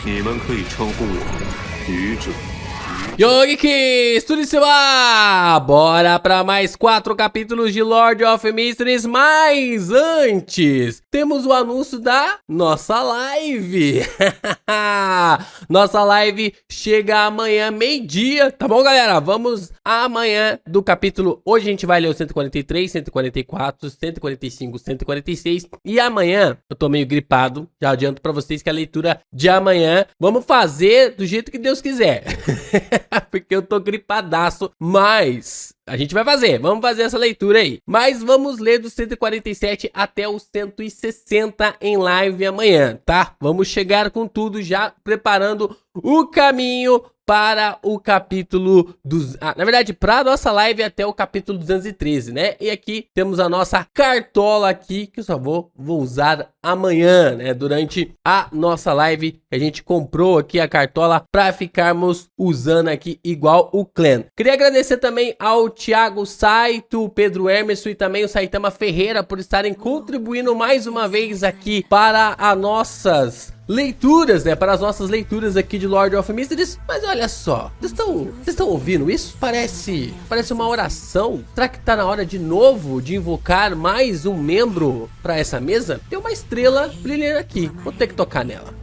你们可以称呼我愚者。 Yo, Geeks! Tudo em cima! Bora pra mais 4 capítulos de Lord of Mysteries, mas antes temos o anúncio da nossa live. Nossa live chega amanhã meio-dia, tá bom, galera? Vamos amanhã do capítulo... Hoje a gente vai ler o 143, 144, 145, 146 e amanhã, eu tô meio gripado, já adianto pra vocês que a leitura de amanhã vamos fazer do jeito que Deus quiser. Porque eu tô gripadaço, mas a gente vai fazer, vamos fazer essa leitura aí. Mas vamos ler do 147 até o 160 em live amanhã, tá? Vamos chegar com tudo já preparando o caminho para o capítulo dos... na verdade, para a nossa live até o capítulo 213, né? E aqui temos a nossa cartola aqui, que eu só vou usar amanhã, né? Durante a nossa live, a gente comprou aqui a cartola para ficarmos usando aqui igual o clã. Queria agradecer também ao Thiago Saito, o Pedro Emerson e também o Saitama Ferreira por estarem contribuindo mais uma vez aqui para as nossas... leituras, né, para as nossas leituras aqui de Lord of Mysteries. Mas olha só, vocês estão ouvindo isso? Parece uma oração. Será que tá na hora de novo de invocar mais um membro para essa mesa? Tem uma estrela brilhando aqui, vou ter que tocar nela.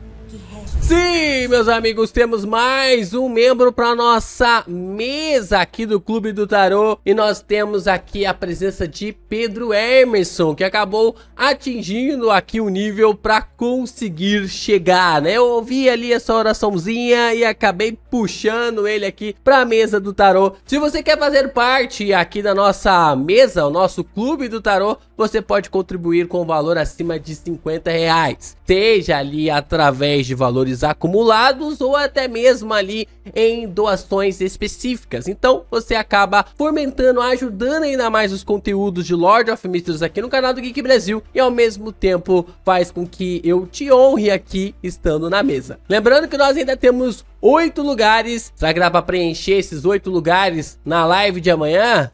Sim, meus amigos, temos mais um membro para nossa mesa aqui do Clube do Tarô. E nós temos aqui a presença de Pedro Emerson, que acabou atingindo aqui o nível para conseguir chegar, né? Eu ouvi ali essa oraçãozinha e acabei puxando ele aqui para a mesa do Tarô. Se você quer fazer parte aqui da nossa mesa, o nosso Clube do Tarô, você pode contribuir com valor acima de R$50. Seja ali através de valores acumulados ou até mesmo ali em doações específicas. Então você acaba fomentando, ajudando ainda mais os conteúdos de Lord of Mysteries aqui no canal do Geek Brasil e ao mesmo tempo faz com que eu te honre aqui estando na mesa. Lembrando que nós ainda temos 8 lugares. Será que dá pra preencher esses 8 lugares na live de amanhã?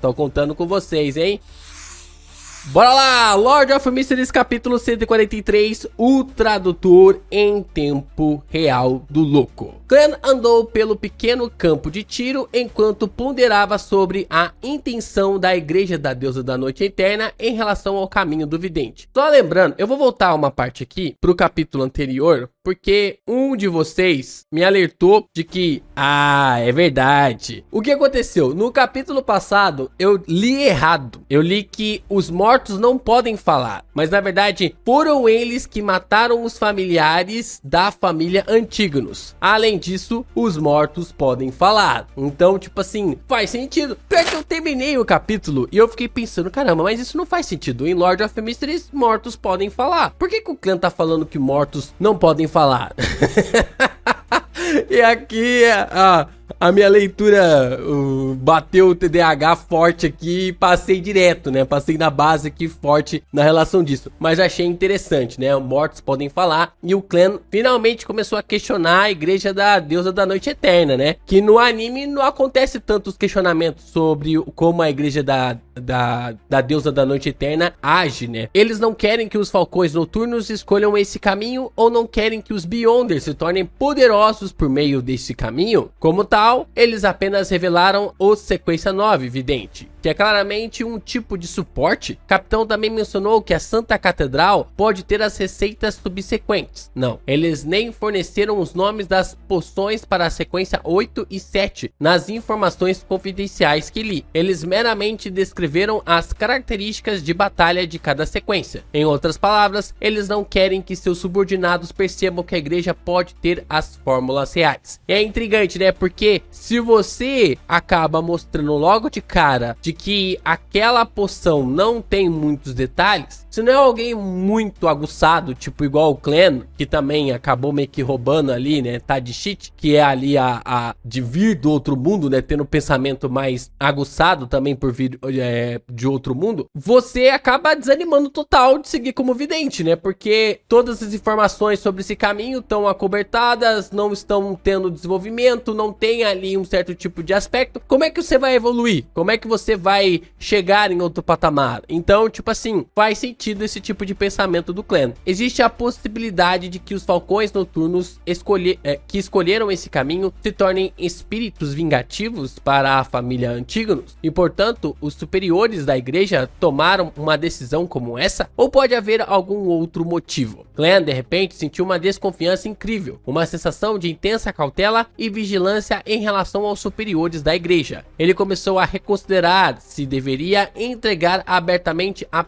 Tô contando com vocês, hein? Bora lá, Lord of Mysteries capítulo 143, o tradutor em tempo real do louco. Clan andou pelo pequeno campo de tiro enquanto ponderava sobre a intenção da Igreja da Deusa da Noite Eterna em relação ao caminho do vidente. Só lembrando, eu vou voltar uma parte aqui pro capítulo anterior, porque um de vocês me alertou de que, é verdade. O que aconteceu? No capítulo passado, eu li errado. Eu li que os mortos não podem falar, mas na verdade foram eles que mataram os familiares da família Antígonos. Além disso, os mortos podem falar. Então, tipo assim, faz sentido. Pior que eu terminei o capítulo e eu fiquei pensando, caramba, mas isso não faz sentido. Em Lord of Mysteries, mortos podem falar. Por que o clã tá falando que mortos não podem falar? E aqui a minha leitura bateu o TDAH forte aqui e passei direto, né? Passei na base aqui forte na relação disso. Mas achei interessante, né? Mortos podem falar. E o clã finalmente começou a questionar a Igreja da Deusa da Noite Eterna, né? Que no anime não acontece tantos questionamentos sobre como a Igreja da Deusa da Noite Eterna age, né? Eles não querem que os Falcões Noturnos escolham esse caminho ou não querem que os Beyonders se tornem poderosos por meio desse caminho. Como tal, eles apenas revelaram o Sequência 9, Vidente, que é claramente um tipo de suporte. O capitão também mencionou que a Santa Catedral pode ter as receitas subsequentes. Não, eles nem forneceram os nomes das poções para a sequência 8 e 7 nas informações confidenciais que li. Eles meramente descreveram as características de batalha de cada sequência. Em outras palavras, eles não querem que seus subordinados percebam que a igreja pode ter as fórmulas reais. E é intrigante, né? Porque se você acaba mostrando logo de cara de que aquela poção não tem muitos detalhes, se não é alguém muito aguçado, tipo igual o Clan, que também acabou meio que roubando ali, né, tá de cheat, que é ali a de vir do outro mundo, né, tendo um pensamento mais aguçado também por vir de outro mundo, você acaba desanimando total de seguir como vidente, né, porque todas as informações sobre esse caminho estão acobertadas, não estão tendo desenvolvimento, não tem ali um certo tipo de aspecto. Como é que você vai evoluir? Como é que você vai chegar em outro patamar. Então, tipo assim, faz sentido esse tipo de pensamento do Clan. Existe a possibilidade de que os Falcões Noturnos que escolheram esse caminho se tornem espíritos vingativos para a família Antígonos e, portanto, os superiores da igreja tomaram uma decisão como essa? Ou pode haver algum outro motivo? Clan, de repente, sentiu uma desconfiança incrível, uma sensação de intensa cautela e vigilância em relação aos superiores da igreja. Ele começou a reconsiderar se deveria entregar abertamente a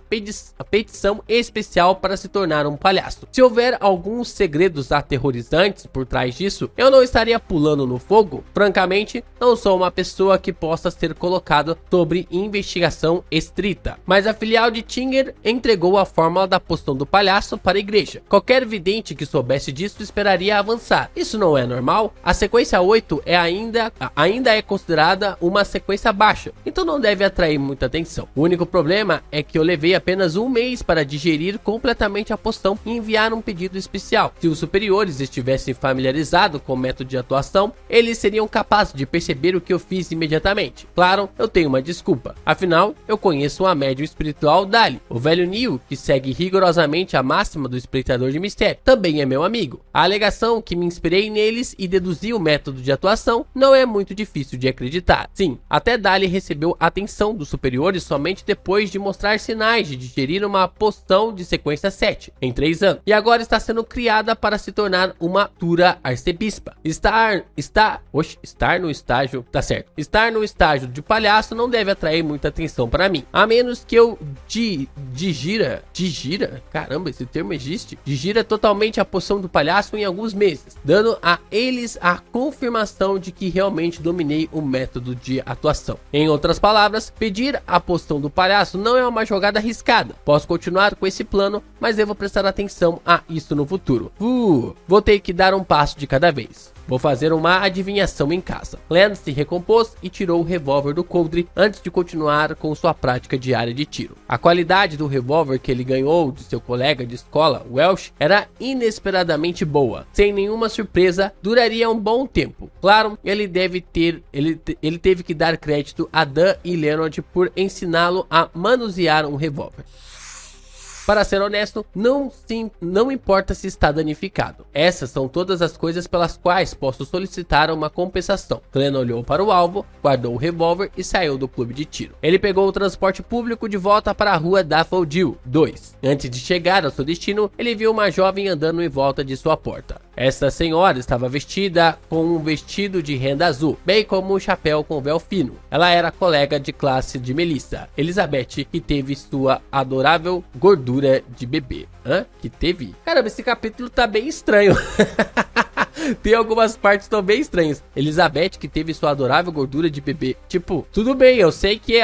petição especial para se tornar um palhaço. Se houver alguns segredos aterrorizantes por trás disso, eu não estaria pulando no fogo. Francamente, não sou uma pessoa que possa ser colocado sobre investigação estrita. Mas a filial de Tinger entregou a fórmula da poção do palhaço para a igreja. Qualquer vidente que soubesse disso esperaria avançar. Isso não é normal? A sequência 8 ainda é considerada uma sequência baixa, então não deve atrair muita atenção. O único problema é que eu levei apenas um mês para digerir completamente a poção e enviar um pedido especial. Se os superiores estivessem familiarizados com o método de atuação, eles seriam capazes de perceber o que eu fiz imediatamente. Claro, eu tenho uma desculpa. Afinal, eu conheço uma médium espiritual Dali. O velho Neil, que segue rigorosamente a máxima do espreitador de mistério, também é meu amigo. A alegação que me inspirei neles e deduzi o método de atuação não é muito difícil de acreditar. Sim, até Dali recebeu a atenção dos superiores somente depois de mostrar sinais de digerir uma poção de sequência 7 em 3 anos, e agora está sendo criada para se tornar uma futura arcebispa. Estar no estágio de palhaço não deve atrair muita atenção para mim, a menos que eu digira, caramba, esse termo existe, digira totalmente a poção do palhaço em alguns meses, dando a eles a confirmação de que realmente dominei o método de atuação. Em outras palavras, pedir a poção do palhaço não é uma jogada arriscada. Posso continuar com esse plano, mas devo prestar atenção a isso no futuro. Vou ter que dar um passo de cada vez. Vou fazer uma adivinhação em casa. Len se recompôs e tirou o revólver do coldre antes de continuar com sua prática diária de tiro. A qualidade do revólver que ele ganhou de seu colega de escola, Welsh, era inesperadamente boa. Sem nenhuma surpresa, duraria um bom tempo. Claro, ele teve que dar crédito a Dan e Leonard por ensiná-lo a manusear um revólver. Para ser honesto, não importa se está danificado. Essas são todas as coisas pelas quais posso solicitar uma compensação. Glenn olhou para o alvo, guardou o revólver e saiu do clube de tiro. Ele pegou o transporte público de volta para a rua Daffodil 2. Antes de chegar ao seu destino, ele viu uma jovem andando em volta de sua porta. Esta senhora estava vestida com um vestido de renda azul, bem como um chapéu com véu fino. Ela era colega de classe de Melissa, Elizabeth, que teve sua adorável gordura de bebê. Que teve? Caramba, esse capítulo tá bem estranho. Tem algumas partes que estão bem estranhas. Elizabeth, que teve sua adorável gordura de bebê. Tipo, tudo bem, eu sei que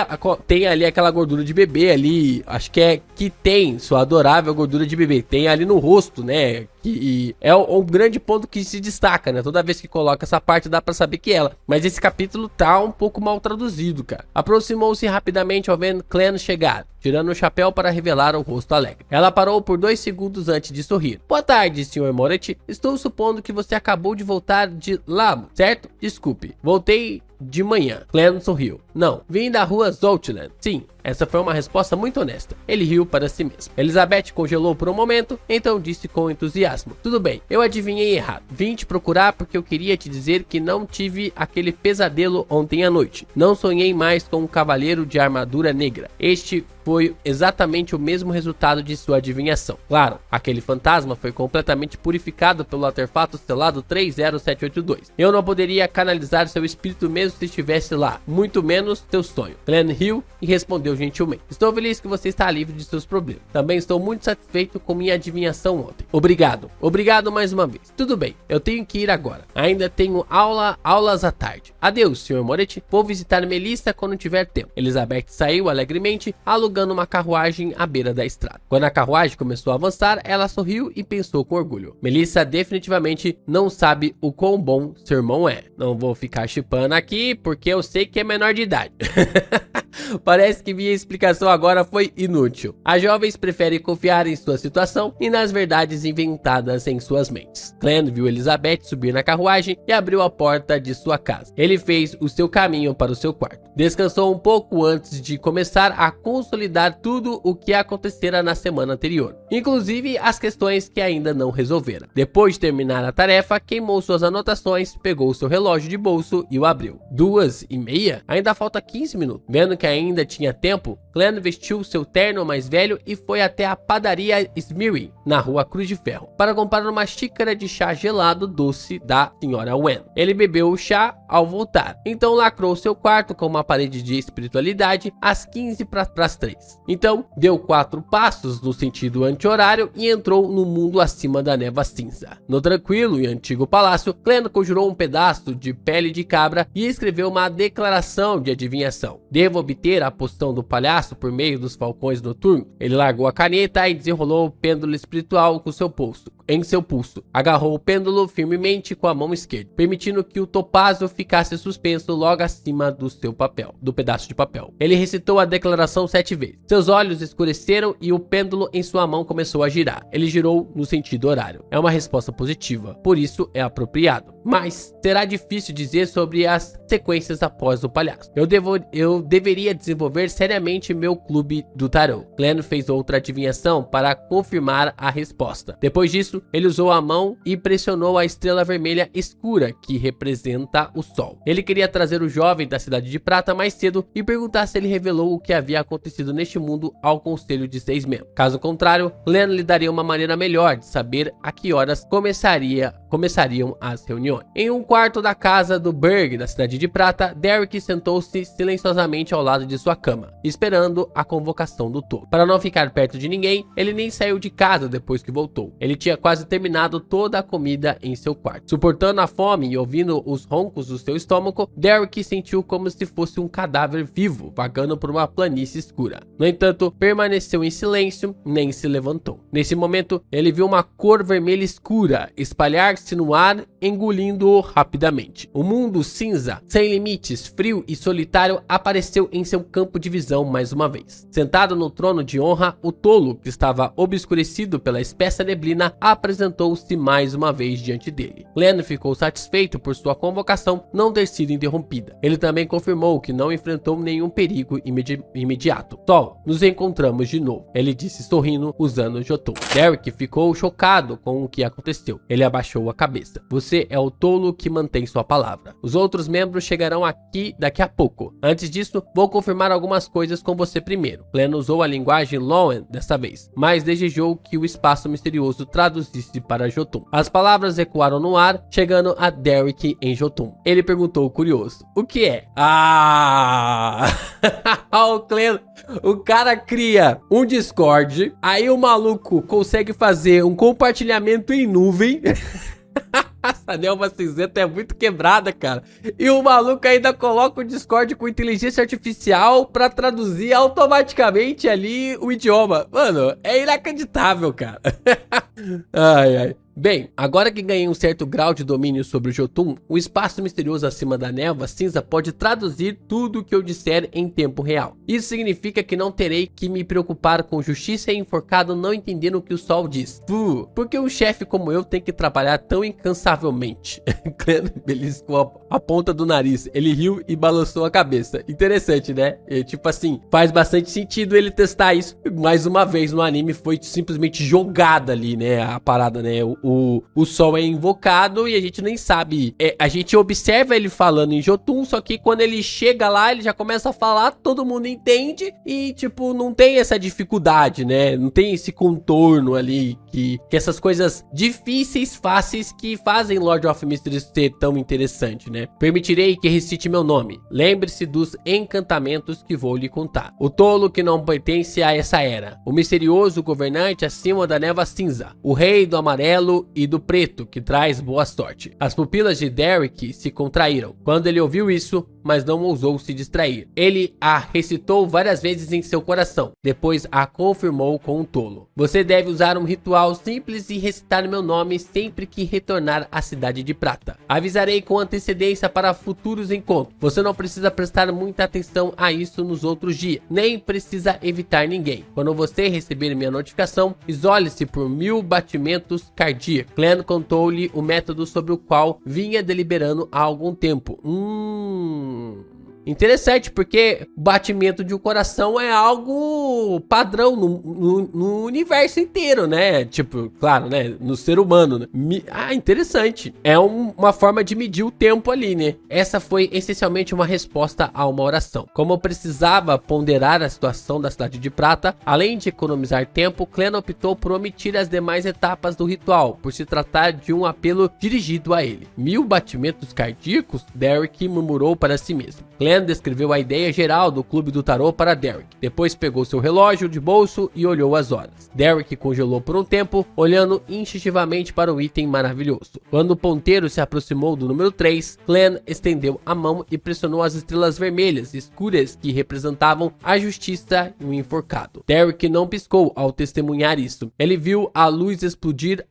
tem ali aquela gordura de bebê ali. Acho que tem sua adorável gordura de bebê. Tem ali no rosto, né? Que é um grande ponto que se destaca, né? Toda vez que coloca essa parte dá pra saber que é ela. Mas esse capítulo tá um pouco mal traduzido, cara. Aproximou-se rapidamente ao ver Clan chegar, tirando o chapéu para revelar o rosto alegre. Ela parou por 2 segundos antes de sorrir. Boa tarde, Sr. Moret. Estou supondo que você acabou de voltar de Labo, certo? Desculpe, voltei de manhã. Clan sorriu. Não, vim da rua Zoltland. Sim, essa foi uma resposta muito honesta. Ele riu para si mesmo. Elizabeth congelou por um momento, então disse com entusiasmo: tudo bem, eu adivinhei errado. Vim te procurar porque eu queria te dizer que não tive aquele pesadelo ontem à noite. Não sonhei mais com um cavaleiro de armadura negra. Este foi exatamente o mesmo resultado de sua adivinhação. Claro, aquele fantasma foi completamente purificado pelo artefato selado 30782. Eu não poderia canalizar seu espírito mesmo se estivesse lá, muito menos seu sonho. Glenn riu e respondeu gentilmente: estou feliz que você está livre de seus problemas. Também estou muito satisfeito com minha adivinhação ontem. Obrigado mais uma vez. Tudo bem, eu tenho que ir agora. Ainda tenho aulas à tarde. Adeus, Sr. Moret. Vou visitar Melissa quando tiver tempo. Elizabeth saiu alegremente, alugando uma carruagem à beira da estrada. Quando a carruagem começou a avançar, ela sorriu e pensou com orgulho: Melissa definitivamente não sabe o quão bom seu irmão é. Não vou ficar chipando aqui porque eu sei que é menor de idade. Parece que minha explicação agora foi inútil. As jovens preferem confiar em sua situação e nas verdades inventadas em suas mentes. Clan viu Elizabeth subir na carruagem e abriu a porta de sua casa. Ele fez o seu caminho para o seu quarto. Descansou um pouco antes de começar a consolidar tudo o que acontecera na semana anterior, inclusive as questões que ainda não resolvera. Depois de terminar a tarefa, queimou suas anotações, pegou seu relógio de bolso e o abriu. 2:30? Ainda falta 15 minutos. Vendo que ainda tinha tempo, Clan vestiu seu terno mais velho e foi até a padaria Smirry, na rua Cruz de Ferro, para comprar uma xícara de chá gelado doce da Sra. Wen. Ele bebeu o chá ao voltar, então lacrou seu quarto com uma parede de espiritualidade às 15 para as 3. Então, deu 4 passos no sentido anti-horário e entrou no mundo acima da névoa cinza. No tranquilo e antigo palácio, Clan conjurou um pedaço de pele de cabra e escreveu uma declaração de adivinhação. Devo obter a poção do palhaço por meio dos falcões noturnos. Ele largou a caneta e desenrolou o pêndulo espiritual com seu pulso. Em seu pulso, agarrou o pêndulo firmemente com a mão esquerda, permitindo que o topázio ficasse suspenso logo acima do pedaço de papel. Ele recitou a declaração 7 vezes. Seus olhos escureceram e o pêndulo em sua mão começou a girar. Ele girou no sentido horário. É uma resposta positiva, por isso é apropriado. Mas será difícil dizer sobre as sequências após o palhaço. Eu deveria desenvolver seriamente meu clube do tarô. Clan fez outra adivinhação para confirmar a resposta. Depois disso, ele usou a mão e pressionou a estrela vermelha escura que representa o sol. Ele queria trazer o jovem da Cidade de Prata mais cedo e perguntar se ele revelou o que havia acontecido neste mundo ao conselho de 6 membros. Caso contrário, Clan lhe daria uma maneira melhor de saber a que horas começariam as reuniões. Em um quarto da casa do Berg, da Cidade de Prata, Derek sentou-se silenciosamente ao lado de sua cama, esperando a convocação do tolo. Para não ficar perto de ninguém, ele nem saiu de casa depois que voltou. Ele tinha quase terminado toda a comida em seu quarto. Suportando a fome e ouvindo os roncos do seu estômago, Derek sentiu como se fosse um cadáver vivo, vagando por uma planície escura. No entanto, permaneceu em silêncio, nem se levantou. Nesse momento, ele viu uma cor vermelha escura espalhar-se no ar, engolindo-o rapidamente. O mundo cinza, sem limites, frio e solitário apareceu em seu campo de visão mais uma vez. Sentado no trono de honra, o tolo, que estava obscurecido pela espessa neblina, apresentou-se mais uma vez diante dele. Clan ficou satisfeito por sua convocação não ter sido interrompida. Ele também confirmou que não enfrentou nenhum perigo imediato. Sol, nos encontramos de novo, ele disse sorrindo, usando o Jotun. Derek ficou chocado com o que aconteceu. Ele abaixou a cabeça. Você é o tolo que mantém sua palavra. Os outros membros chegarão aqui daqui a pouco. Antes disso, vou confirmar algumas coisas com você primeiro. Clan usou a linguagem Loen dessa vez, mas desejou que o espaço misterioso traduzisse para Jotun. As palavras ecoaram no ar, chegando a Derek em Jotun. Ele perguntou curioso: o que é? O Clan, o cara cria um Discord, aí o maluco consegue fazer um compartilhamento em nuvem. Essa névoa cinzenta é muito quebrada, cara. E o maluco ainda coloca o Discord com inteligência artificial pra traduzir automaticamente ali o idioma. Mano, é inacreditável, cara. Ai, ai. Bem, agora que ganhei um certo grau de domínio sobre o Jotun, o espaço misterioso acima da névoa cinza pode traduzir tudo o que eu disser em tempo real. Isso significa que não terei que me preocupar com justiça e enforcado não entendendo o que o sol diz. Porque um chefe como eu tem que trabalhar tão incansavelmente? Clan beliscou a ponta do nariz. Ele riu e balançou a cabeça. Interessante, né? Tipo assim, faz bastante sentido ele testar isso. Mais uma vez no anime foi simplesmente jogada ali, né? A parada, né? O sol é invocado e a gente nem sabe. A gente observa ele falando em Jotun, só que quando ele chega lá, ele já começa a falar, todo mundo entende e, tipo, não tem essa dificuldade, né? Não tem esse contorno ali que essas coisas difíceis, fáceis que fazem Lord of Mysteries ser tão interessante, né? Permitirei que recite meu nome. Lembre-se dos encantamentos que vou lhe contar. O tolo que não pertence a essa era. O misterioso governante acima da névoa cinza. O rei do amarelo e do preto, que traz boa sorte. As pupilas de Derek se contraíram. Quando ele ouviu isso, mas não ousou se distrair. Ele a recitou várias vezes em seu coração, depois a confirmou com um tolo. Você deve usar um ritual simples e recitar meu nome sempre que retornar à Cidade de Prata. Avisarei com antecedência para futuros encontros. Você não precisa prestar muita atenção a isso nos outros dias, nem precisa evitar ninguém. Quando você receber minha notificação, isole-se por 1000 batimentos cardíacos. Clan contou-lhe o método sobre o qual vinha deliberando há algum tempo. Interessante, porque batimento de um coração é algo padrão no universo inteiro, né? Tipo, claro, né? No ser humano, né? Interessante. É uma forma de medir o tempo ali, né? Essa foi essencialmente uma resposta a uma oração. Como eu precisava ponderar a situação da Cidade de Prata, além de economizar tempo, Clan optou por omitir as demais etapas do ritual, por se tratar de um apelo dirigido a ele. 1000 batimentos cardíacos? Derek murmurou para si mesmo. Clan descreveu a ideia geral do clube do tarô para Derek. Depois pegou seu relógio de bolso e olhou as horas. Derek congelou por um tempo, olhando instintivamente para o item maravilhoso. Quando o ponteiro se aproximou do número 3, Clan estendeu a mão e pressionou as estrelas vermelhas escuras que representavam a justiça e o enforcado. Derek não piscou ao testemunhar isso. Ele viu a luz explodir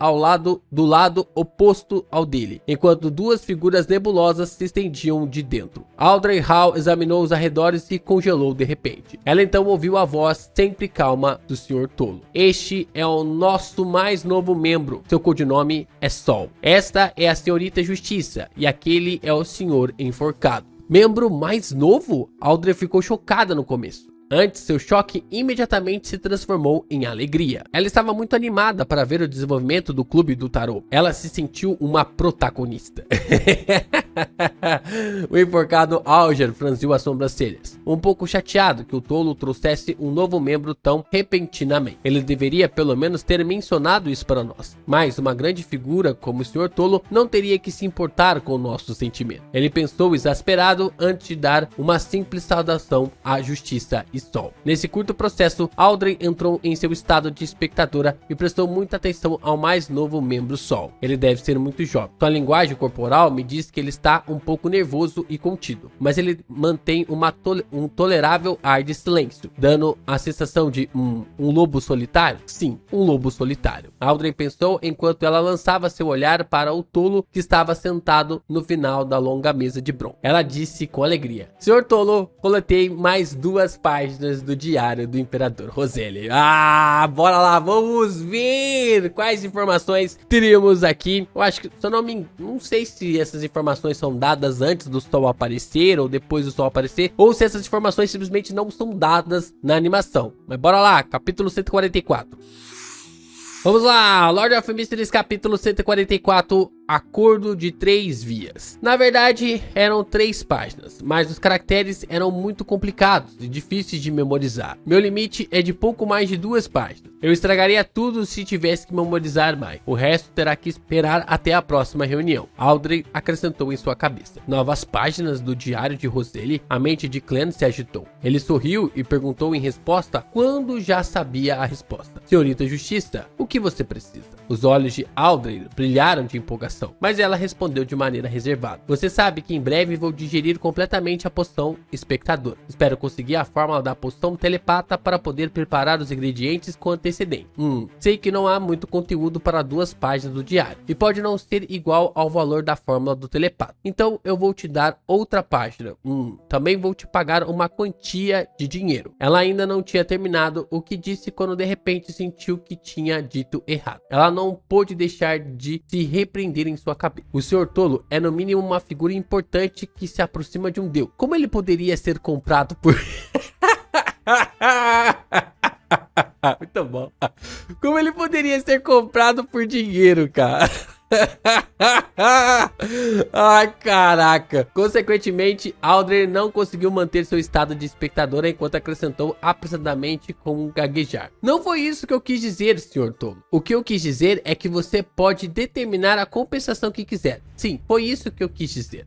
do lado oposto ao dele, enquanto duas figuras nebulosas se estendiam de dentro. Audrey Hall examinou os arredores e congelou de repente. Ela então ouviu a voz sempre calma do Sr. Tolo. Este é o nosso mais novo membro. Seu codinome é Sol. Esta é a Senhorita Justiça e aquele é o Senhor Enforcado. Membro mais novo? Audrey ficou chocada no começo. Antes, seu choque imediatamente se transformou em alegria. Ela estava muito animada para ver o desenvolvimento do clube do tarô. Ela se sentiu uma protagonista. O enforcado Alger franziu as sobrancelhas, um pouco chateado que o tolo trouxesse um novo membro tão repentinamente. Ele deveria pelo menos ter mencionado isso para nós. Mas uma grande figura como o Sr. Tolo não teria que se importar com o nosso sentimento. Ele pensou exasperado antes de dar uma simples saudação à justiça e Sol. Nesse curto processo, Audrey entrou em seu estado de espectadora e prestou muita atenção ao mais novo membro Sol. Ele deve ser muito jovem. Sua linguagem corporal me diz que ele está um pouco nervoso e contido, mas ele mantém um tolerável ar de silêncio, dando a sensação de um lobo solitário? Sim, um lobo solitário. Audrey pensou enquanto ela lançava seu olhar para o tolo que estava sentado no final da longa mesa de bronze. Ela disse com alegria: Senhor Tolo, coletei mais 2 páginas do diário do Imperador Roselli. Bora lá, vamos ver quais informações teríamos aqui. Eu acho que, se eu não sei se essas informações são dadas antes do sol aparecer ou depois do sol aparecer, ou se essas informações simplesmente não são dadas na animação. Mas bora lá, capítulo 144. Vamos lá, Lord of Mysteries, capítulo 144, Acordo de 3 vias. Na verdade, eram 3 páginas, mas os caracteres eram muito complicados e difíceis de memorizar. Meu limite é de pouco mais de 2 páginas. Eu estragaria tudo se tivesse que memorizar mais. O resto terá que esperar até a próxima reunião. Audrey acrescentou em sua cabeça. Novas páginas do diário de Roselli? A mente de Clan se agitou. Ele sorriu e perguntou em resposta quando já sabia a resposta. Senhorita Justiça, o que você precisa? Os olhos de Audrey brilharam de empolgação, mas ela respondeu de maneira reservada. Você sabe que em breve vou digerir completamente a poção espectador. Espero conseguir a fórmula da poção telepata para poder preparar os ingredientes com antecedência. Sei que não há muito conteúdo para 2 páginas do diário, e pode não ser igual ao valor da fórmula do telepata. Então eu vou te dar outra página. Também vou te pagar uma quantia de dinheiro. Ela ainda não tinha terminado o que disse quando de repente sentiu que tinha dito errado. Ela não pôde deixar de se repreender em sua cabeça. O Sr. Tolo é no mínimo uma figura importante que se aproxima de um deus. Como ele poderia ser comprado por... Muito bom. Como ele poderia ser comprado por dinheiro, cara? Ai, caraca. Consequentemente, Audrey não conseguiu manter seu estado de espectadora enquanto acrescentou apressadamente com um gaguejar. Não foi isso que eu quis dizer, Sr. Tolo. O que eu quis dizer é que você pode determinar a compensação que quiser. Sim, foi isso que eu quis dizer.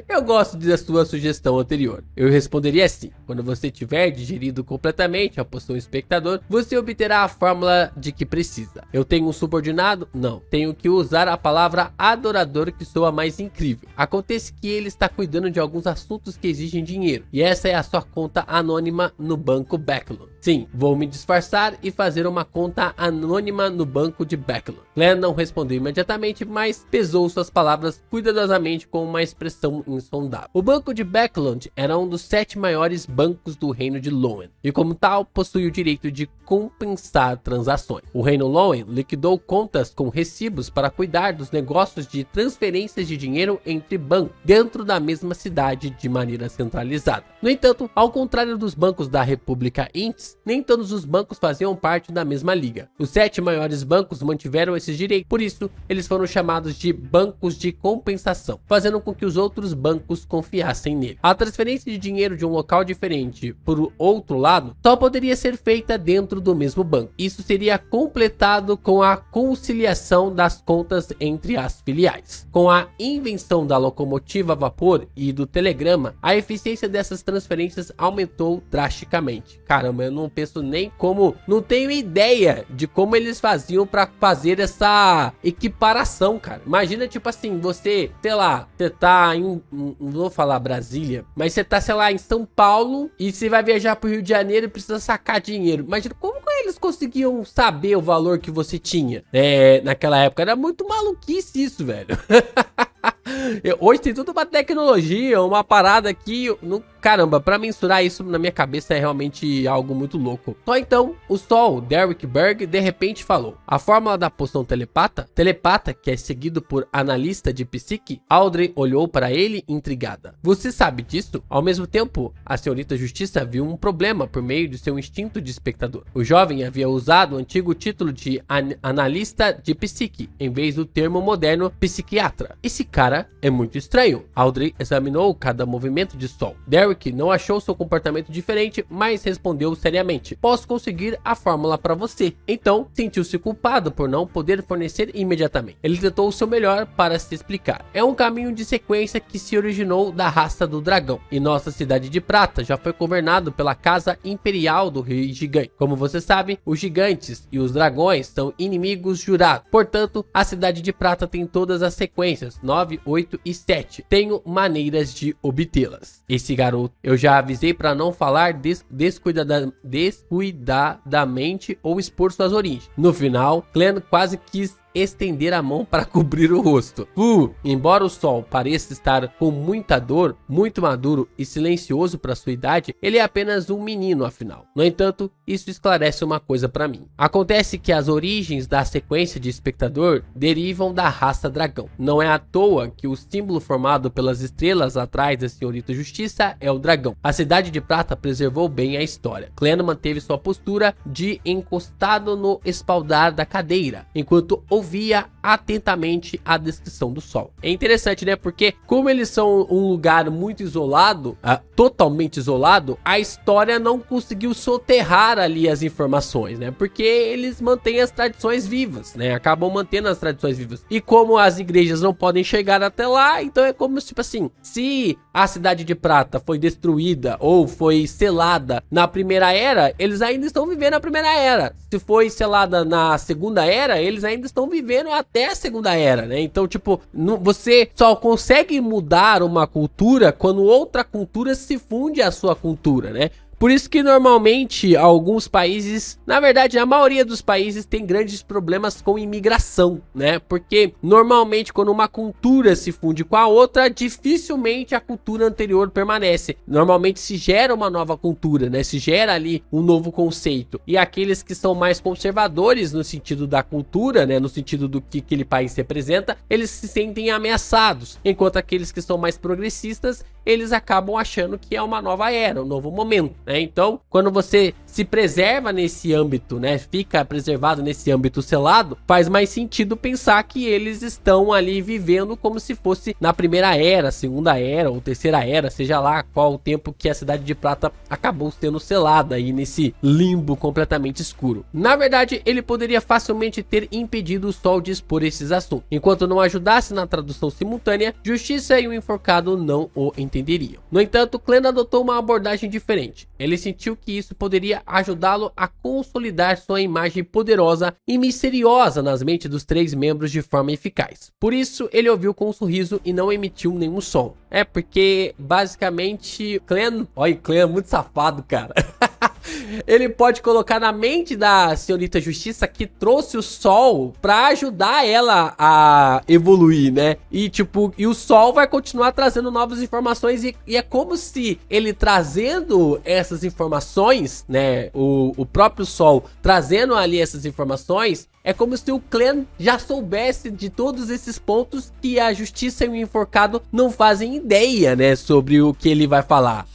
Eu gosto da sua sugestão anterior. Eu responderia assim: quando você tiver digerido completamente a poção espectador, você obterá a fórmula de que precisa. Eu tenho um subordinado? Não. Tenho que usar usar a palavra adorador, que soa mais incrível. Acontece que ele está cuidando de alguns assuntos que exigem dinheiro, e essa é a sua conta anônima no banco Backlund. Sim, vou me disfarçar e fazer uma conta anônima no banco de Backlund. Glenn não respondeu imediatamente, mas pesou suas palavras cuidadosamente com uma expressão insondável. O banco de Backlund era um dos 7 maiores bancos do reino de Loen, e como tal possui o direito de compensar transações. O reino Loen liquidou contas com recibos para cuidar dos negócios de transferências de dinheiro entre bancos dentro da mesma cidade de maneira centralizada. No entanto, ao contrário dos bancos da República Intes, nem todos os bancos faziam parte da mesma liga. Os 7 maiores bancos mantiveram esses direitos, por isso eles foram chamados de bancos de compensação, fazendo com que os outros bancos confiassem nele. A transferência de dinheiro de um local diferente por outro lado só poderia ser feita dentro do mesmo banco. Isso seria completado com a conciliação das contas entre as filiais. Com a invenção da locomotiva a vapor e do telegrama, a eficiência dessas transferências aumentou drasticamente. Caramba, eu não penso nem como, não tenho ideia de como eles faziam para fazer essa equiparação, cara. Imagina, tipo assim, você, sei lá, você tá em, não vou falar Brasília, mas você tá, sei lá, em São Paulo e você vai viajar pro Rio de Janeiro e precisa sacar dinheiro. Imagina como eles conseguiam saber o valor que você tinha, naquela época. Era muito maluquice isso, velho. Hoje tem tudo uma tecnologia, uma parada que, caramba, pra mensurar isso na minha cabeça é realmente algo muito louco. Só então, o Sol, Derrick Berg, de repente falou: a fórmula da poção telepata, que é seguido por analista de psique. Audrey olhou para ele intrigada. Você sabe disso? Ao mesmo tempo, a senhorita Justiça viu um problema por meio de seu instinto de espectador. O jovem havia usado o antigo título de analista de psique, em vez do termo moderno psiquiatra. Esse cara é muito estranho. Audrey examinou cada movimento de Sol. Derrick não achou seu comportamento diferente, mas respondeu seriamente: posso conseguir a fórmula para você. Então, sentiu-se culpado por não poder fornecer imediatamente. Ele tentou o seu melhor para se explicar. É um caminho de sequência que se originou da raça do dragão, e nossa cidade de prata já foi governado pela casa imperial do rei gigante. Como você sabe, os gigantes e os dragões são inimigos jurados. Portanto, a cidade de prata tem todas as sequências 9, 8 e 7. Tenho maneiras de obtê-las. Esse garoto, eu já avisei para não falar descuidadamente ou expor suas origens. No final, Glenn quase quis estender a mão para cobrir o rosto. Embora o Sol pareça estar com muita dor, muito maduro e silencioso para sua idade, ele é apenas um menino afinal. No entanto, isso esclarece uma coisa para mim. Acontece que as origens da sequência de espectador derivam da raça dragão. Não é à toa que o símbolo formado pelas estrelas atrás da senhorita Justiça é o dragão. A cidade de prata preservou bem a história. Glenn manteve sua postura de encostado no espaldar da cadeira, enquanto ouvia atentamente a descrição do Sol. É interessante, né? Porque como eles são um lugar muito isolado, totalmente isolado, a história não conseguiu soterrar ali as informações, né? Porque eles mantêm as tradições vivas, né? Acabam mantendo as tradições vivas. E como as igrejas não podem chegar até lá, então é como tipo assim, se a cidade de prata foi destruída ou foi selada na primeira era, eles ainda estão vivendo a primeira era. Se foi selada na segunda era, eles ainda estão vivendo até a segunda era, né? Então, tipo, você só consegue mudar uma cultura quando outra cultura se funde à sua cultura, né? Por isso que normalmente alguns países, na verdade a maioria dos países tem grandes problemas com imigração, né? Porque normalmente quando uma cultura se funde com a outra, dificilmente a cultura anterior permanece. Normalmente se gera uma nova cultura, né? Se gera ali um novo conceito. E aqueles que são mais conservadores no sentido da cultura, né? No sentido do que aquele país representa, eles se sentem ameaçados. Enquanto aqueles que são mais progressistas, eles acabam achando que é uma nova era, um novo momento, né? Então, quando você se preserva nesse âmbito, né, fica preservado nesse âmbito selado, faz mais sentido pensar que eles estão ali vivendo como se fosse na primeira era, segunda era ou terceira era, seja lá qual o tempo que a cidade de prata acabou sendo selada aí nesse limbo completamente escuro. Na verdade, ele poderia facilmente ter impedido o Sol de expor esses assuntos. Enquanto não ajudasse na tradução simultânea, Justiça e o enforcado não o entenderiam. No entanto, Glenn adotou uma abordagem diferente. Ele sentiu que isso poderia ajudá-lo a consolidar sua imagem poderosa e misteriosa nas mentes dos 3 membros de forma eficaz. Por isso, ele ouviu com um sorriso e não emitiu nenhum som. É porque, basicamente, Clan... Olha, Clan é muito safado, cara. Ele pode colocar na mente da Senhorita Justiça que trouxe o Sol pra ajudar ela a evoluir, né? E tipo, e o Sol vai continuar trazendo novas informações e é como se ele trazendo essas informações, né? O próprio Sol trazendo ali essas informações, é como se o Clan já soubesse de todos esses pontos que a Justiça e o Enforcado não fazem ideia, né? Sobre o que ele vai falar.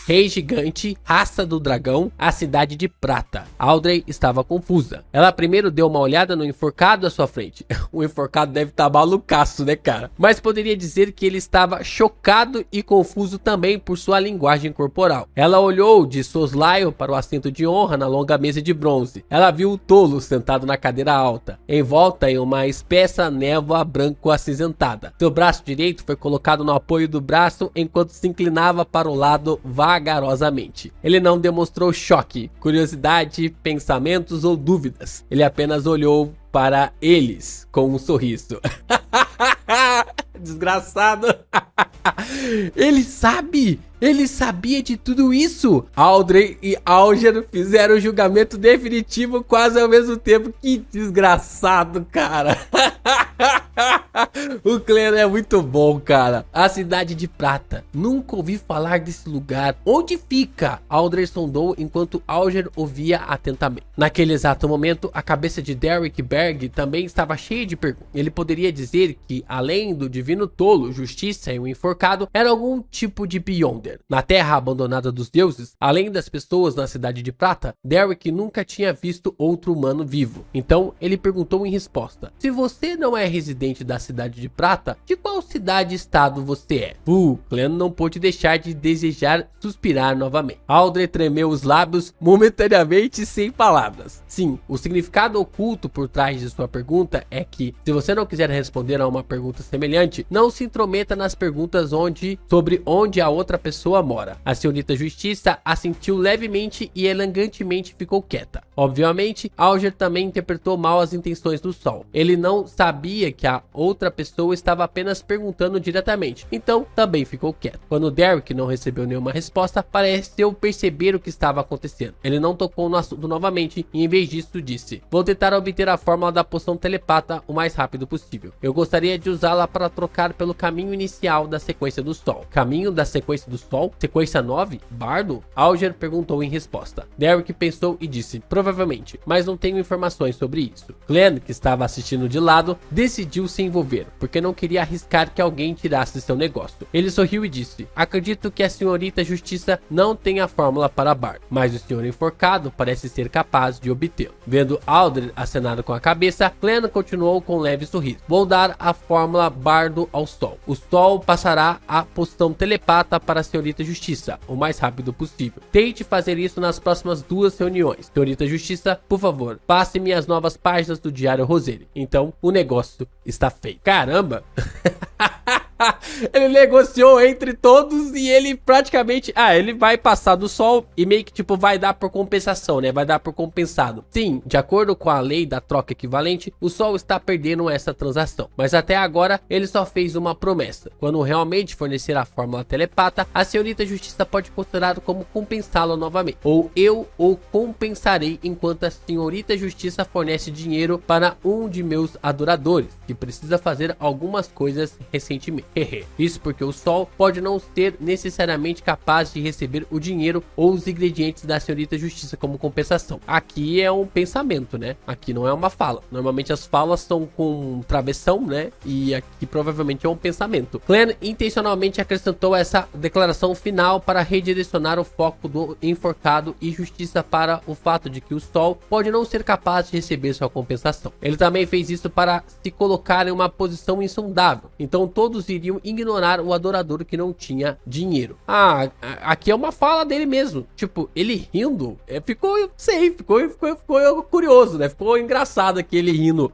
Rei Gigante, Raça do Dragão, a Cidade de Prata. Audrey estava confusa. Ela primeiro deu uma olhada no Enforcado à sua frente. O Enforcado deve estar malucaço, né, cara? Mas poderia dizer que ele estava chocado e confuso também por sua linguagem corporal. Ela olhou de soslaio para o assento de honra na longa mesa de bronze. Ela viu o tolo sentado na cadeira alta, envolta em uma espessa névoa branco-acinzentada. Seu braço direito foi colocado no apoio do braço enquanto se inclinava para o lado vagarosamente. Ele não demonstrou choque, curiosidade, pensamentos ou dúvidas. Ele apenas olhou para eles com um sorriso. Desgraçado. Ele sabia de tudo isso. Audrey e Alger fizeram o julgamento definitivo quase ao mesmo tempo. Que desgraçado, cara. O Clan é muito bom, cara. A Cidade de Prata. Nunca ouvi falar desse lugar. Onde fica? Audrey sondou enquanto Alger ouvia atentamente. Naquele exato momento, a cabeça de Derek Berg também estava cheia de perguntas. Ele poderia dizer que, além do Divino Tolo, Justiça e o Enforcado, era algum tipo de Beyonder. Na terra abandonada dos deuses, além das pessoas na Cidade de Prata, Derek nunca tinha visto outro humano vivo. Então, ele perguntou em resposta: se você não é residente da Cidade de Prata, de qual cidade-estado você é? Clan não pôde deixar de desejar suspirar novamente. Audrey tremeu os lábios momentaneamente sem palavras. Sim, o significado oculto por trás de sua pergunta é que, se você não quiser responder a uma pergunta semelhante, não se intrometa nas perguntas sobre onde a outra pessoa mora. A Senhorita Justiça assentiu levemente e elegantemente ficou quieta. Obviamente, Alger também interpretou mal as intenções do Sol. Ele não sabia que a outra pessoa estava apenas perguntando diretamente, então também ficou quieto. Quando Derek não recebeu nenhuma resposta, pareceu perceber o que estava acontecendo. Ele não tocou no assunto novamente e, em vez disso, disse: vou tentar obter a fórmula da poção telepata o mais rápido possível. Eu gostaria de usá-la para trocar pelo caminho inicial da sequência do Sol. Caminho da sequência do Sol? Sequência 9? Bardo? Alger perguntou em resposta. Derek pensou e disse: provavelmente, mas não tenho informações sobre isso. Glenn, que estava assistindo de lado, decidiu se envolver, porque não queria arriscar que alguém tirasse seu negócio. Ele sorriu e disse: acredito que a Senhorita Justiça não tem a fórmula para Bardo, mas o Senhor Enforcado parece ser capaz de obtê-lo. Vendo Audrey acenado com a cabeça, Glenn continuou com um leve sorriso. Vou dar a fórmula Bardo ao Sol. O Sol passará a poção telepata para a Senhorita Justiça o mais rápido possível. Tente fazer isso nas próximas 2 reuniões. Senhorita Justiça, por favor, passe-me as novas páginas do Diário Roseli. Então, o negócio está feito. Caramba! Ele negociou entre todos e ele praticamente... ele vai passar do Sol e meio que tipo vai dar por compensação, né? Vai dar por compensado. Sim, de acordo com a lei da troca equivalente, o Sol está perdendo essa transação. Mas até agora, ele só fez uma promessa. Quando realmente fornecer a fórmula telepata, a Senhorita Justiça pode considerar como compensá-lo novamente. Ou eu o compensarei enquanto a Senhorita Justiça fornece dinheiro para um de meus adoradores, que precisa fazer algumas coisas recentemente. Isso porque o Sol pode não ser necessariamente capaz de receber o dinheiro ou os ingredientes da Senhorita Justiça como compensação. Aqui é um pensamento, né? Aqui não é uma fala. Normalmente as falas são com travessão, né? E aqui provavelmente é um pensamento. Glenn intencionalmente acrescentou essa declaração final para redirecionar o foco do Enforcado e Justiça para o fato de que o Sol pode não ser capaz de receber sua compensação. Ele também fez isso para se colocar em uma posição insondável. Então todos iriam ignorar o adorador que não tinha dinheiro. Aqui é uma fala dele mesmo. Tipo, ele rindo, ficou curioso, né? Ficou engraçado aqui ele rindo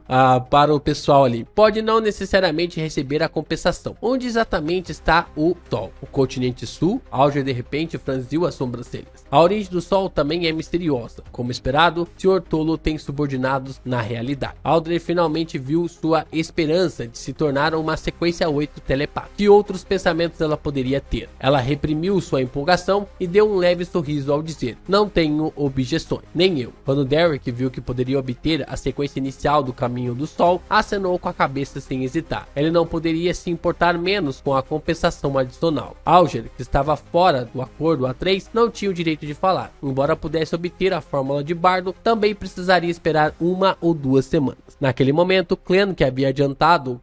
para o pessoal ali. Pode não necessariamente receber a compensação. Onde exatamente está o Sol? O continente sul? Alger de repente franziu as sobrancelhas. A origem do Sol também é misteriosa. Como esperado, Sr. Tolo tem subordinados na realidade. Audrey finalmente viu sua esperança de se tornar uma sequência 8 telepática. Que outros pensamentos ela poderia ter? Ela reprimiu sua empolgação e deu um leve sorriso ao dizer: não tenho objeções, nem eu. Quando Derek viu que poderia obter a sequência inicial do caminho do Sol, acenou com a cabeça sem hesitar. Ele não poderia se importar menos com a compensação adicional. Alger, que estava fora do acordo A3, não tinha o direito de falar. Embora pudesse obter a fórmula de Bardo, também precisaria esperar 1 ou 2 semanas. Naquele momento, Clean, que havia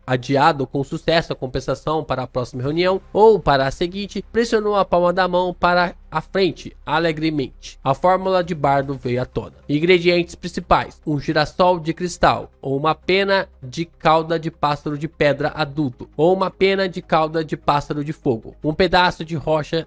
adiado com sucesso a compensação para a próxima reunião ou para a seguinte, pressionou a palma da mão para à frente, alegremente. A fórmula de Bardo veio à tona. Ingredientes principais: um girassol de cristal, ou uma pena de cauda de pássaro de pedra adulto, ou uma pena de cauda de pássaro de fogo, um pedaço de rocha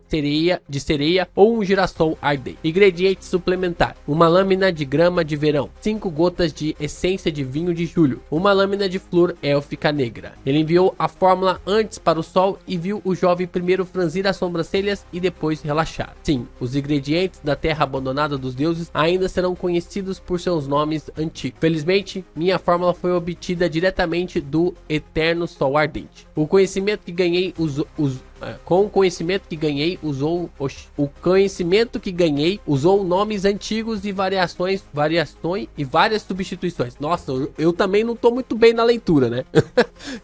de sereia ou um girassol ardente. Ingredientes suplementares: uma lâmina de grama de verão, 5 gotas de essência de vinho de julho, uma lâmina de flor élfica negra. Ele enviou a fórmula antes para o Sol e viu o jovem primeiro franzir as sobrancelhas e depois relaxar. Sim, os ingredientes da terra abandonada dos deuses ainda serão conhecidos por seus nomes antigos. Felizmente, minha fórmula foi obtida diretamente do eterno Sol ardente. O conhecimento que ganhei usou nomes antigos e variações e várias substituições. Nossa, eu também não tô muito bem na leitura, né?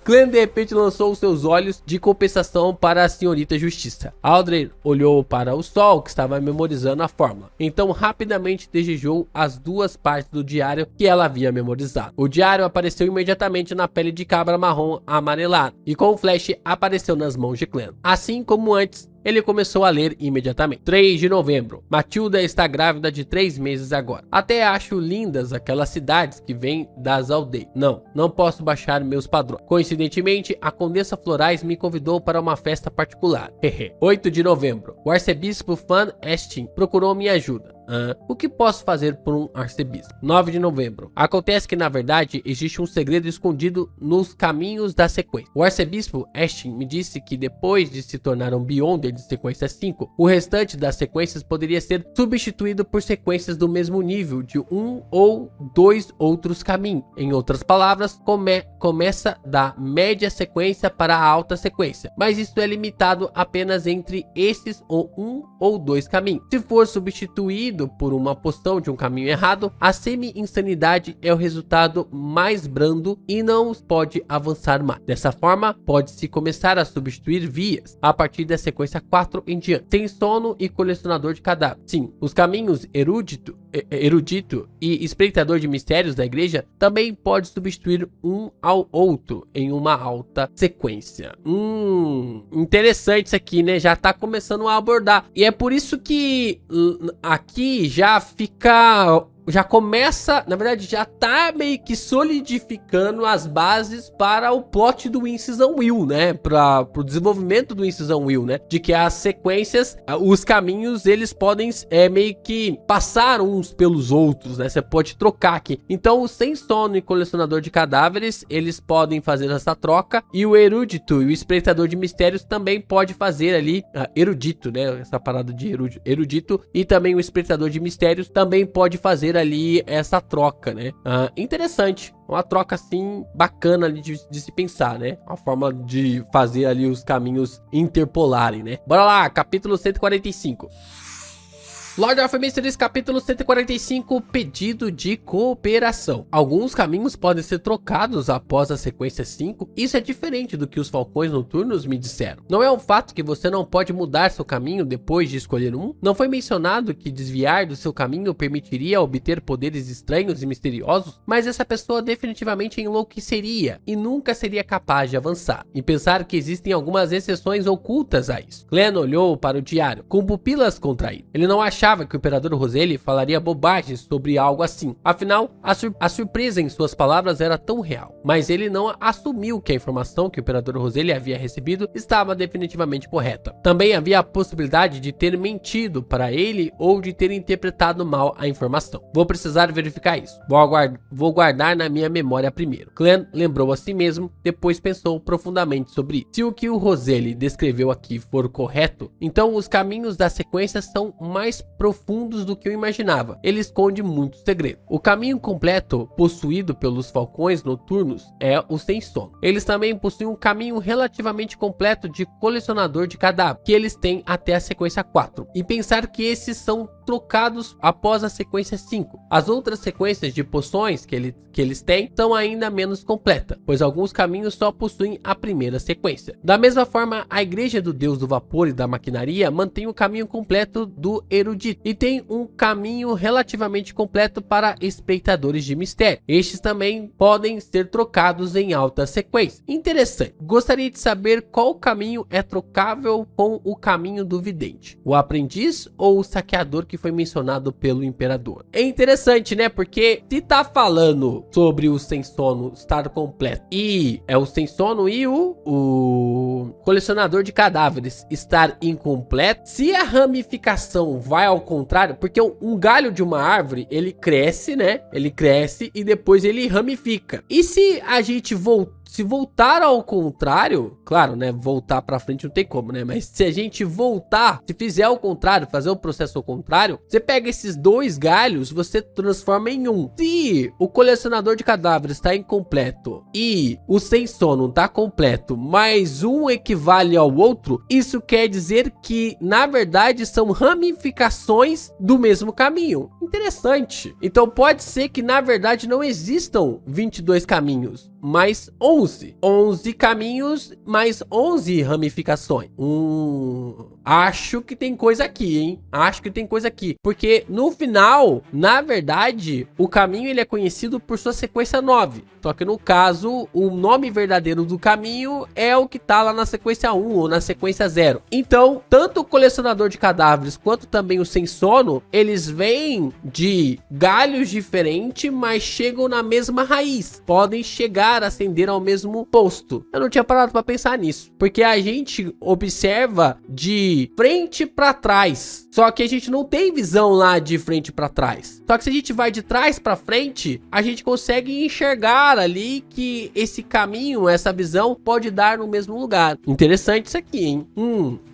Clean de repente lançou os seus olhos de compensação para a senhorita Justiça. Audrey olhou para o Sol, que estava memorizando a fórmula. Então rapidamente desejou as 2 partes do diário que ela havia memorizado. O diário apareceu imediatamente na pele de cabra marrom amarelada e com o flash apareceu nas mãos de Clean. Assim como antes, ele começou a ler imediatamente. 3 de novembro. Matilda está grávida de 3 meses agora. Até acho lindas aquelas cidades que vêm das aldeias. Não posso baixar meus padrões. Coincidentemente, a Condessa Florais me convidou para uma festa particular. 8 de novembro. O arcebispo Van Estin procurou minha ajuda. O que posso fazer por um arcebispo? 9 de novembro. Acontece que na verdade existe um segredo escondido nos caminhos da sequência. O arcebispo Estin me disse que depois de se tornar um Beyonder de sequência 5, o restante das sequências poderia ser substituído por sequências do mesmo nível de 1 ou 2 outros caminhos. Em outras palavras, começa da média sequência para a alta sequência, mas isso é limitado apenas entre esses 1 ou 2 caminhos. Se for substituído por uma poção de um caminho errado, a semi-insanidade é o resultado mais brando e não pode avançar mais. Dessa forma, pode-se começar a substituir vias a partir da sequência 4 em diante. Sem sono e colecionador de cadáveres. Sim, os caminhos erudito e espreitador de mistérios da igreja também pode substituir um ao outro em uma alta sequência. Interessante isso aqui, né? Já tá começando a abordar. E é por isso que aqui já começa, na verdade já tá meio que solidificando as bases para o plot do In-Season Will, né? Pro desenvolvimento do In-Season Will, né? De que as sequências, os caminhos, eles podem meio que passar uns pelos outros, né? Você pode trocar aqui. Então o Sem Sono e Colecionador de Cadáveres, eles podem fazer essa troca. E o Erudito e o Espreitador de Mistérios também pode fazer ali, erudito, né? Essa parada de erudito. E também o Espreitador de Mistérios também pode fazer ali essa troca, né? Interessante, uma troca assim bacana ali de se pensar, né? Uma forma de fazer ali os caminhos interpolarem, né? Bora lá, capítulo 145. Lord of Mysteries, capítulo 145, pedido de cooperação. Alguns caminhos podem ser trocados após a sequência 5. Isso é diferente do que os falcões noturnos me disseram. Não é um fato que você não pode mudar seu caminho depois de escolher um? Não foi mencionado que desviar do seu caminho permitiria obter poderes estranhos e misteriosos? Mas essa pessoa definitivamente enlouqueceria e nunca seria capaz de avançar. E pensar que existem algumas exceções ocultas a isso. Glenn olhou para o diário, com pupilas contraídas. Ele não achava achava que o Imperador Roseli falaria bobagens sobre algo assim. Afinal, a surpresa em suas palavras era tão real. Mas ele não assumiu que a informação que o Imperador Roseli havia recebido estava definitivamente correta. Também havia a possibilidade de ter mentido para ele ou de ter interpretado mal a informação. Vou precisar verificar isso. Vou guardar na minha memória primeiro. Clan lembrou a si mesmo, depois pensou profundamente sobre isso. Se o que o Roseli descreveu aqui for correto, então os caminhos da sequência são mais profundos do que eu imaginava. Ele esconde muito segredo. O caminho completo possuído pelos falcões noturnos é o sem sono. Eles também possuem um caminho relativamente completo de colecionador de cadáveres, que eles têm até a sequência 4. E pensar que esses são trocados após a sequência 5. As outras sequências de poções que eles têm são ainda menos completas, pois alguns caminhos só possuem a primeira sequência. Da mesma forma, a Igreja do Deus do Vapor e da Maquinaria mantém o caminho completo do erudito e tem um caminho relativamente completo para espreitadores de mistério. Estes também podem ser trocados em alta sequência. Interessante. Gostaria de saber qual caminho é trocável com o caminho do vidente, o aprendiz ou o saqueador que foi mencionado pelo Imperador. É interessante, né? Porque se tá falando sobre o sem sono estar completo e é o sem sono e o colecionador de cadáveres estar incompleto, se a ramificação vai ao contrário, porque um galho de uma árvore, ele cresce, né? Ele cresce e depois ele ramifica. E se a gente voltar ao contrário, claro, né? Voltar pra frente não tem como, né? Mas se a gente voltar, se fizer ao contrário, fazer o processo ao contrário, você pega esses dois galhos, você transforma em um. Se o colecionador de cadáveres está incompleto e o sem sono tá completo, mas um equivale ao outro, isso quer dizer que, na verdade, são ramificações do mesmo caminho. Interessante. Então pode ser que, na verdade, não existam 22 caminhos, mas 11. 11 caminhos, mais 11 ramificações. Acho que tem coisa aqui, hein? Acho que tem coisa aqui. Porque no final, na verdade, o caminho ele é conhecido por sua sequência 9. Só que no caso, o nome verdadeiro do caminho é o que tá lá na sequência 1 ou na sequência 0. Então, tanto o colecionador de cadáveres quanto também o sem sono, eles vêm de galhos diferentes, mas chegam na mesma raiz. Podem chegar a ascender ao mesmo posto. Eu não tinha parado para pensar nisso, porque a gente observa de frente para trás, só que a gente não tem visão lá de frente para trás. Só que se a gente vai de trás para frente, a gente consegue enxergar ali que esse caminho, essa visão pode dar no mesmo lugar. Interessante isso aqui, hein?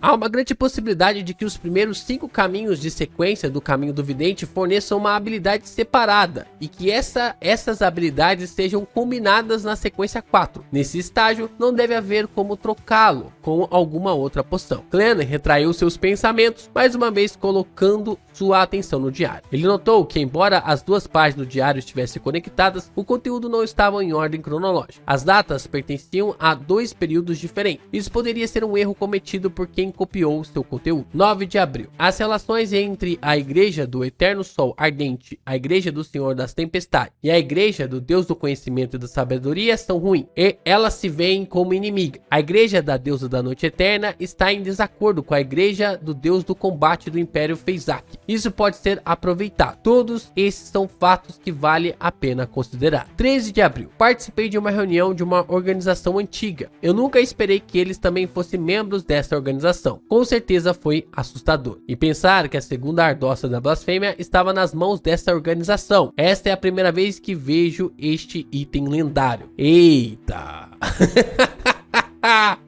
Há uma grande possibilidade de que os primeiros 5 caminhos de sequência do caminho do vidente forneçam uma habilidade separada e que essas habilidades sejam combinadas na sequência 4. Nesse estágio, não deve haver como trocá-lo com alguma outra poção. Clan retraiu seus pensamentos, mais uma vez colocando sua atenção no diário. Ele notou que, embora as duas páginas do diário estivessem conectadas, o conteúdo não estava em ordem cronológica. As datas pertenciam a 2 períodos diferentes. Isso poderia ser um erro cometido por quem copiou seu conteúdo. 9 de abril. As relações entre a Igreja do Eterno Sol Ardente, a Igreja do Senhor das Tempestades e a Igreja do Deus do Conhecimento e da Sabedoria são ruins, e elas se veem como inimiga. A Igreja da Deusa da Noite Eterna está em desacordo com a Igreja do Deus do Combate do Império Feizak. Isso pode ser aproveitado. Todos esses são fatos que vale a pena considerar. 13 de abril. Participei de uma reunião de uma organização antiga. Eu nunca esperei que eles também fossem membros dessa organização. Com certeza foi assustador. E pensar que a segunda ardócia da blasfêmia estava nas mãos dessa organização. Esta é a primeira vez que vejo este item lendário. Eita!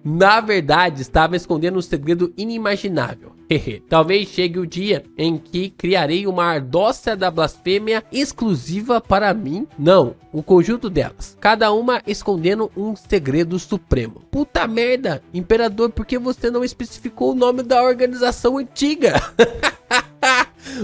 Na verdade, estava escondendo um segredo inimaginável. Talvez chegue o dia em que criarei uma ardócia da blasfêmia exclusiva para mim. Não, um conjunto delas, cada uma escondendo um segredo supremo. Puta merda, Imperador, por que você não especificou o nome da organização antiga?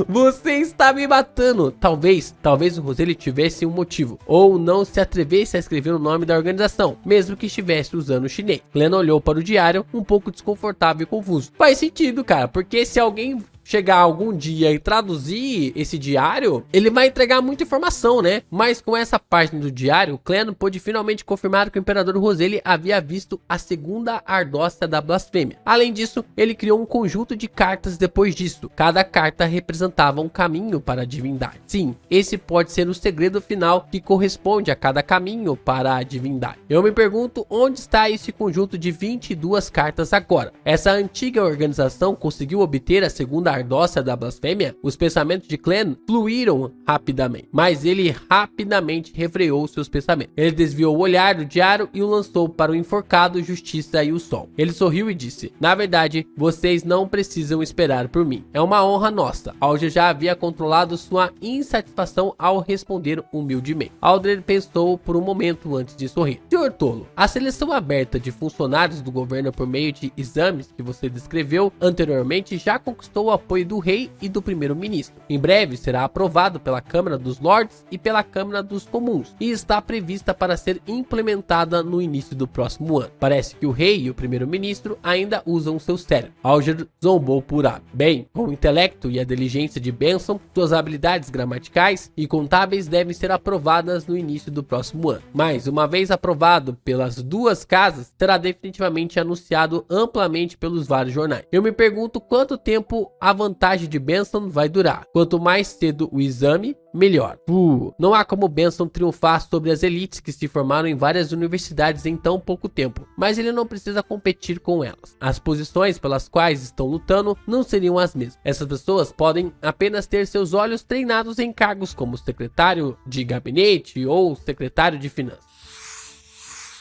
Você está me matando. Talvez o Roseli tivesse um motivo, ou não se atrevesse a escrever o nome da organização, mesmo que estivesse usando o chinês. Glenn olhou para o diário, um pouco desconfortável e confuso. Faz sentido, cara, porque se alguém chegar algum dia e traduzir esse diário, ele vai entregar muita informação, né? Mas com essa página do diário, Cleon pôde finalmente confirmar que o Imperador Roseli havia visto a segunda ardócia da blasfêmia. Além disso, ele criou um conjunto de cartas depois disso. Cada carta representava um caminho para a divindade. Sim, esse pode ser o segredo final que corresponde a cada caminho para a divindade. Eu me pergunto onde está esse conjunto de 22 cartas agora. Essa antiga organização conseguiu obter a segunda ardócia da blasfêmia? Os pensamentos de Cleon fluíram rapidamente, mas ele rapidamente refreou seus pensamentos. Ele desviou o olhar do diário e o lançou para o enforcado, Justiça e o Sol. Ele sorriu e disse: na verdade, vocês não precisam esperar por mim. É uma honra nossa. Alger já havia controlado sua insatisfação ao responder humildemente. Aldred pensou por um momento antes de sorrir. Senhor Tolo, a seleção aberta de funcionários do governo por meio de exames que você descreveu anteriormente já conquistou o apoio do rei e do primeiro-ministro. Em breve será aprovado pela Câmara dos Lords e pela Câmara dos Comuns e está prevista para ser implementada no início do próximo ano. Parece que o rei e o primeiro-ministro ainda usam seu cérebro. Alger zombou por hábito. Bem, com o intelecto e a inteligência de Benson, suas habilidades gramaticais e contábeis devem ser aprovadas no início do próximo ano. Mas, uma vez aprovado pelas duas casas, será definitivamente anunciado amplamente pelos vários jornais. Eu me pergunto quanto tempo a vantagem de Benson vai durar. Quanto mais cedo o exame, melhor. Não há como Benson triunfar sobre as elites que se formaram em várias universidades em tão pouco tempo, mas ele não precisa competir com elas. As posições pelas quais estão lutando não seriam as mesmas. Essas pessoas podem apenas ter seus olhos treinados em cargos como secretário de gabinete ou secretário de finanças.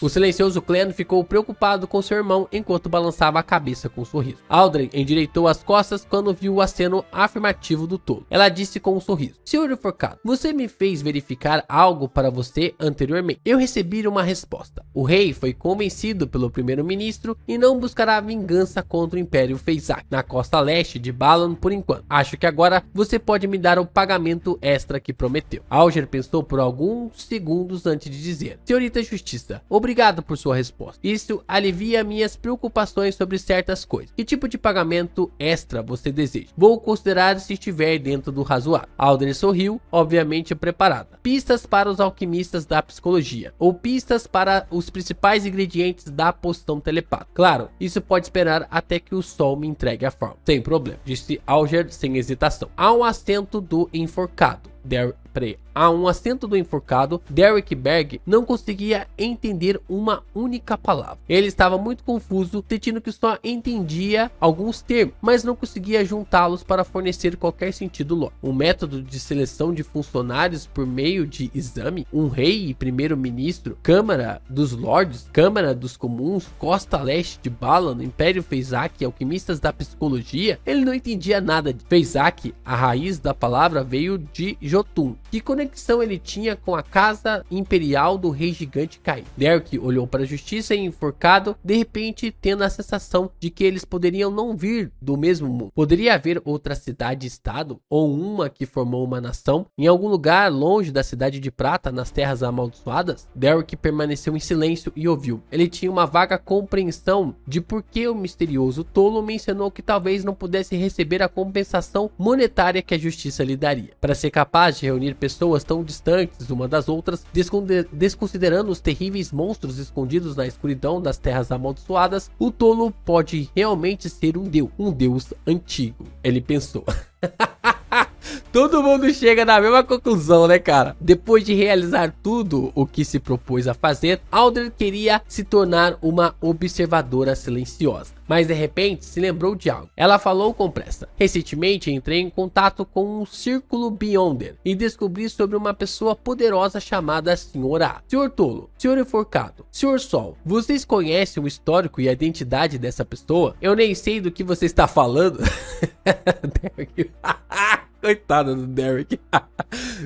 O silencioso Cleon ficou preocupado com seu irmão enquanto balançava a cabeça com um sorriso. Aldred endireitou as costas quando viu o aceno afirmativo do tolo. Ela disse com um sorriso: Senhor enforcado, você me fez verificar algo para você anteriormente. Eu recebi uma resposta. O rei foi convencido pelo primeiro-ministro e não buscará vingança contra o Império Fezak na costa leste de Balan por enquanto. Acho que agora você pode me dar o pagamento extra que prometeu. Alger pensou por alguns segundos antes de dizer: Senhorita Justiça, obrigado por sua resposta. Isso alivia minhas preocupações sobre certas coisas. Que tipo de pagamento extra você deseja? Vou considerar se estiver dentro do razoável. Aldred sorriu, obviamente preparada. Pistas para os alquimistas da psicologia, ou pistas para os principais ingredientes da poção telepática. Claro, isso pode esperar até que o sol me entregue a forma. Sem problema, disse Alger sem hesitação. Há um assento do enforcado. Há um assento do enforcado. Derek Berg não conseguia entender uma única palavra. Ele estava muito confuso, sentindo que só entendia alguns termos, mas não conseguia juntá-los para fornecer qualquer sentido lógico. Um método de seleção de funcionários por meio de exame, um rei e primeiro-ministro, Câmara dos Lords, Câmara dos Comuns, Costa Leste de Balan, Império Fezak, alquimistas da psicologia. Ele não entendia nada de Fezak. A raiz da palavra veio de Jotun. Que conexão ele tinha com a casa imperial do rei gigante caído? Derek olhou para a Justiça e enforcado, de repente tendo a sensação de que eles poderiam não vir do mesmo mundo. Poderia haver outra cidade-estado, ou uma que formou uma nação, em algum lugar longe da Cidade de Prata, nas Terras Amaldiçoadas? Derek permaneceu em silêncio e ouviu. Ele tinha uma vaga compreensão de por que o misterioso tolo mencionou que talvez não pudesse receber a compensação monetária que a Justiça lhe daria. Para ser capaz de reunir pessoas tão distantes uma das outras, desconsiderando os terríveis monstros escondidos na escuridão das Terras Amaldiçoadas, o tolo pode realmente ser um deus antigo, ele pensou. Todo mundo chega na mesma conclusão, né, cara? Depois de realizar tudo o que se propôs a fazer, Aldred queria se tornar uma observadora silenciosa. Mas de repente se lembrou de algo. Ela falou com pressa. Recentemente entrei em contato com um círculo Beyonder e descobri sobre uma pessoa poderosa chamada Senhor A. Senhor Tolo, Senhor Enforcado, Senhor Sol, vocês conhecem o histórico e a identidade dessa pessoa? Eu nem sei do que você está falando. Coitado do Derek.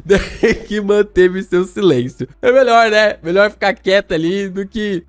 Derek manteve seu silêncio. É melhor, né? Melhor ficar quieto ali do que...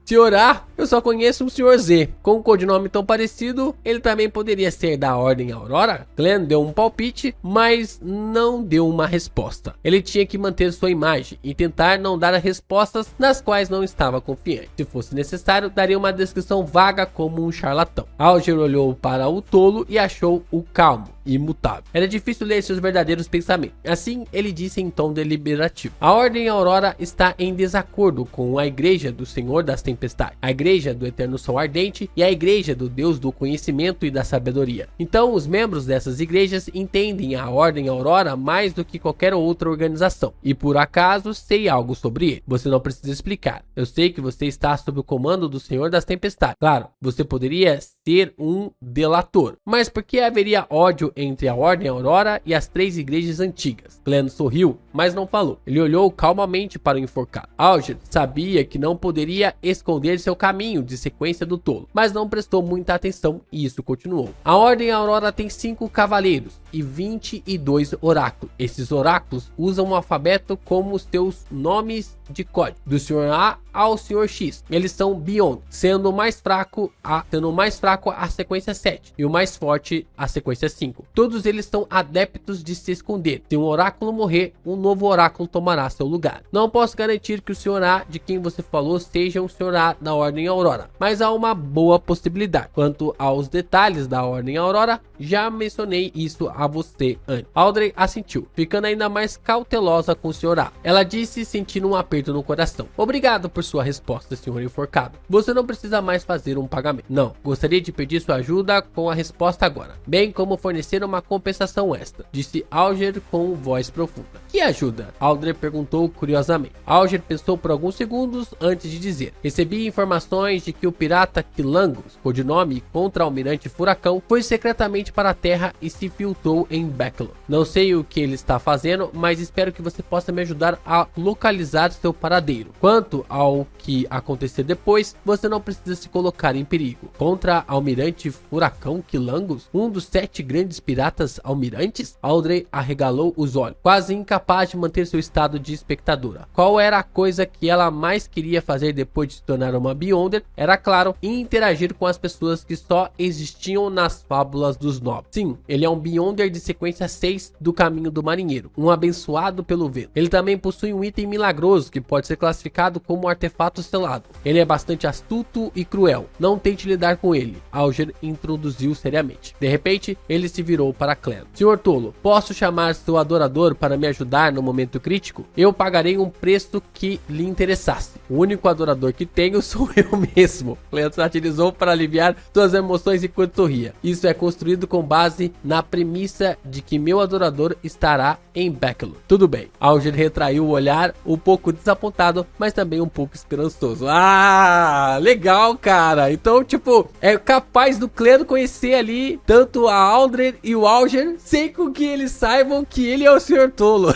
Sr. A, eu só conheço o Sr. Z. Com um codinome tão parecido, ele também poderia ser da Ordem Aurora? Clem deu um palpite, mas não deu uma resposta. Ele tinha que manter sua imagem e tentar não dar respostas nas quais não estava confiante. Se fosse necessário, daria uma descrição vaga como um charlatão. Alger olhou para o tolo e achou o calmo, imutável. Era difícil ler seus verdadeiros pensamentos. Assim, ele disse em tom deliberativo: a Ordem Aurora está em desacordo com a Igreja do Senhor das Tempestades, a Igreja do Eterno Sol Ardente e a Igreja do Deus do Conhecimento e da Sabedoria. Então, os membros dessas igrejas entendem a Ordem Aurora mais do que qualquer outra organização. E por acaso, sei algo sobre ele. Você não precisa explicar. Eu sei que você está sob o comando do Senhor das Tempestades. Claro, você poderia ser um delator. Mas por que haveria ódio entre a Ordem Aurora e as 3 igrejas antigas? Clem sorriu, mas não falou. Ele olhou calmamente para o enforcado. Alger sabia que não poderia esconder seu caminho de sequência do tolo, mas não prestou muita atenção e isso continuou. A Ordem Aurora tem 5 cavaleiros e 22 oráculos. Esses oráculos usam o alfabeto como os seus nomes de código, do Sr. A ao Sr. X. Eles são Beyond, sendo o mais fraco a sequência 7 e o mais forte a sequência 5. Todos eles são adeptos de se esconder. Se um oráculo morrer, um novo oráculo tomará seu lugar. Não posso garantir que o Sr. A de quem você falou seja um Sr. A da Ordem Aurora, mas há uma boa possibilidade. Quanto aos detalhes da Ordem Aurora, já mencionei isso a você antes. Audrey assentiu, ficando ainda mais cautelosa com o Sr. A. Ela disse, sentindo um aperto no coração: obrigado por sua resposta, Sr. Enforcado. Você não precisa mais fazer um pagamento. Não, gostaria de pedir sua ajuda com a resposta agora, bem como fornecer uma compensação extra, disse Alger com voz profunda. Que ajuda? Audrey perguntou curiosamente. Alger pensou por alguns segundos antes de dizer: recebi informações de que o pirata Quilangos, codinome contra-almirante Furacão, foi secretamente para a Terra e se filtrou em Becklon. Não sei o que ele está fazendo, mas espero que você possa me ajudar a localizar seu paradeiro. Quanto ao que acontecer depois, você não precisa se colocar em perigo. Contra-almirante Furacão Quilangos, um dos 7 grandes piratas almirantes? Audrey arregalou os olhos, quase incapaz de manter seu estado de espectadora. Qual era a coisa que ela mais queria fazer depois de se tornar uma Beyonder? Era claro, interagir com as pessoas que só existiam nas fábulas dos nobres. Sim, ele é um Beyonder de sequência 6 do Caminho do Marinheiro, um abençoado pelo vento. Ele também possui um item milagroso que pode ser classificado como um artefato selado. Ele é bastante astuto e cruel. Não tente lidar com ele, Alger introduziu seriamente. De repente, ele se virou para Clem. Senhor Tolo, posso chamar seu adorador para me ajudar no momento crítico? Eu pagarei um preço que lhe interessasse. O único adorador que tenho sou eu mesmo. Clem satirizou para aliviar suas emoções enquanto sorria. Isso é construído com base na premissa de que meu adorador estará em Becklon. Tudo bem. Alger retraiu o olhar, um pouco desapontado, mas também um pouco esperançoso. Ah, legal, cara. Então, tipo, é capaz do Clem conhecer ali tanto a Audrey e o Alger, sem com que eles saibam que ele é o Sr. Tolo.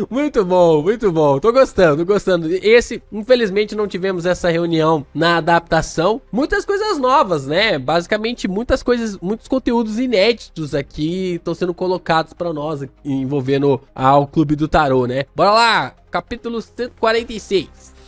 Muito bom, muito bom. Tô gostando. Esse, infelizmente, não tivemos essa reunião na adaptação. Muitas coisas novas, né? Basicamente, muitas coisas, muitos conteúdos inéditos aqui estão sendo colocados para nós, envolvendo ao Clube do Tarô, né? Bora lá, capítulo 146.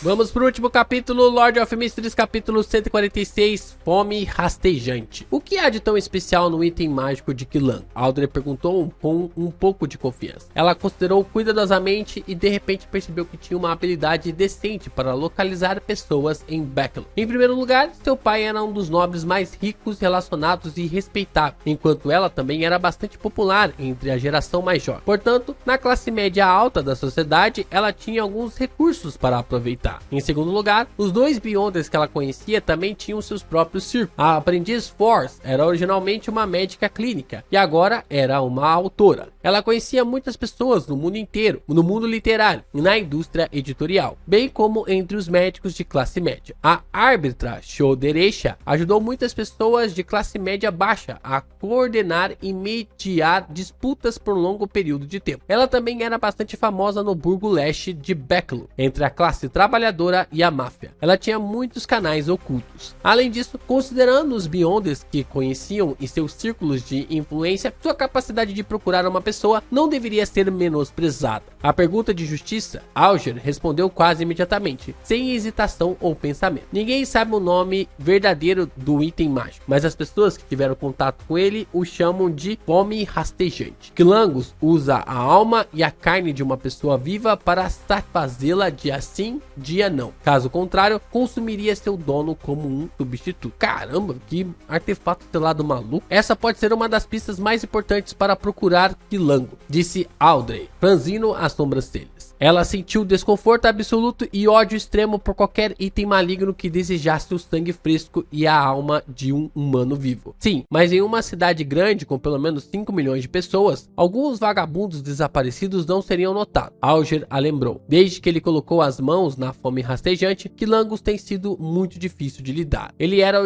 Vamos pro último capítulo, Lord of Mysteries, capítulo 146, Fome Rastejante. O que há de tão especial no item mágico de Quillan? Audrey perguntou com um pouco de confiança. Ela considerou cuidadosamente e de repente percebeu que tinha uma habilidade decente para localizar pessoas em Becklon. Em primeiro lugar, seu pai era um dos nobres mais ricos, relacionados e respeitados, enquanto ela também era bastante popular entre a geração mais jovem. Portanto, na classe média alta da sociedade, ela tinha alguns recursos para aproveitar. Em segundo lugar, os 2 Beyonders que ela conhecia também tinham seus próprios círculos. A aprendiz Force era originalmente uma médica clínica e agora era uma autora. Ela conhecia muitas pessoas no mundo inteiro, no mundo literário e na indústria editorial, bem como entre os médicos de classe média. A árbitra Shoderecha ajudou muitas pessoas de classe média baixa a coordenar e mediar disputas por um longo período de tempo. Ela também era bastante famosa no burgo leste de Becklon, entre a classe trabalhadora trabalhadora e a máfia. Ela tinha muitos canais ocultos. Além disso, considerando os Beyonders que conheciam e seus círculos de influência, sua capacidade de procurar uma pessoa não deveria ser menosprezada. A pergunta de justiça, Alger respondeu quase imediatamente, sem hesitação ou pensamento. Ninguém sabe o nome verdadeiro do item mágico, mas as pessoas que tiveram contato com ele o chamam de fome rastejante. Clangus usa a alma e a carne de uma pessoa viva para satisfazê-la dia sim, dia não. Caso contrário, consumiria seu dono como um substituto. Caramba, que artefato selado maluco. Essa pode ser uma das pistas mais importantes para procurar Quilango, disse Audrey, franzindo as sobrancelhas. Ela sentiu desconforto absoluto e ódio extremo por qualquer item maligno que desejasse o sangue fresco e a alma de um humano vivo. Sim, mas em uma cidade grande com pelo menos 5 milhões de pessoas, alguns vagabundos desaparecidos não seriam notados. Alger a lembrou. Desde que ele colocou as mãos na fome rastejante, Quilangus tem sido muito difícil de lidar. Ele era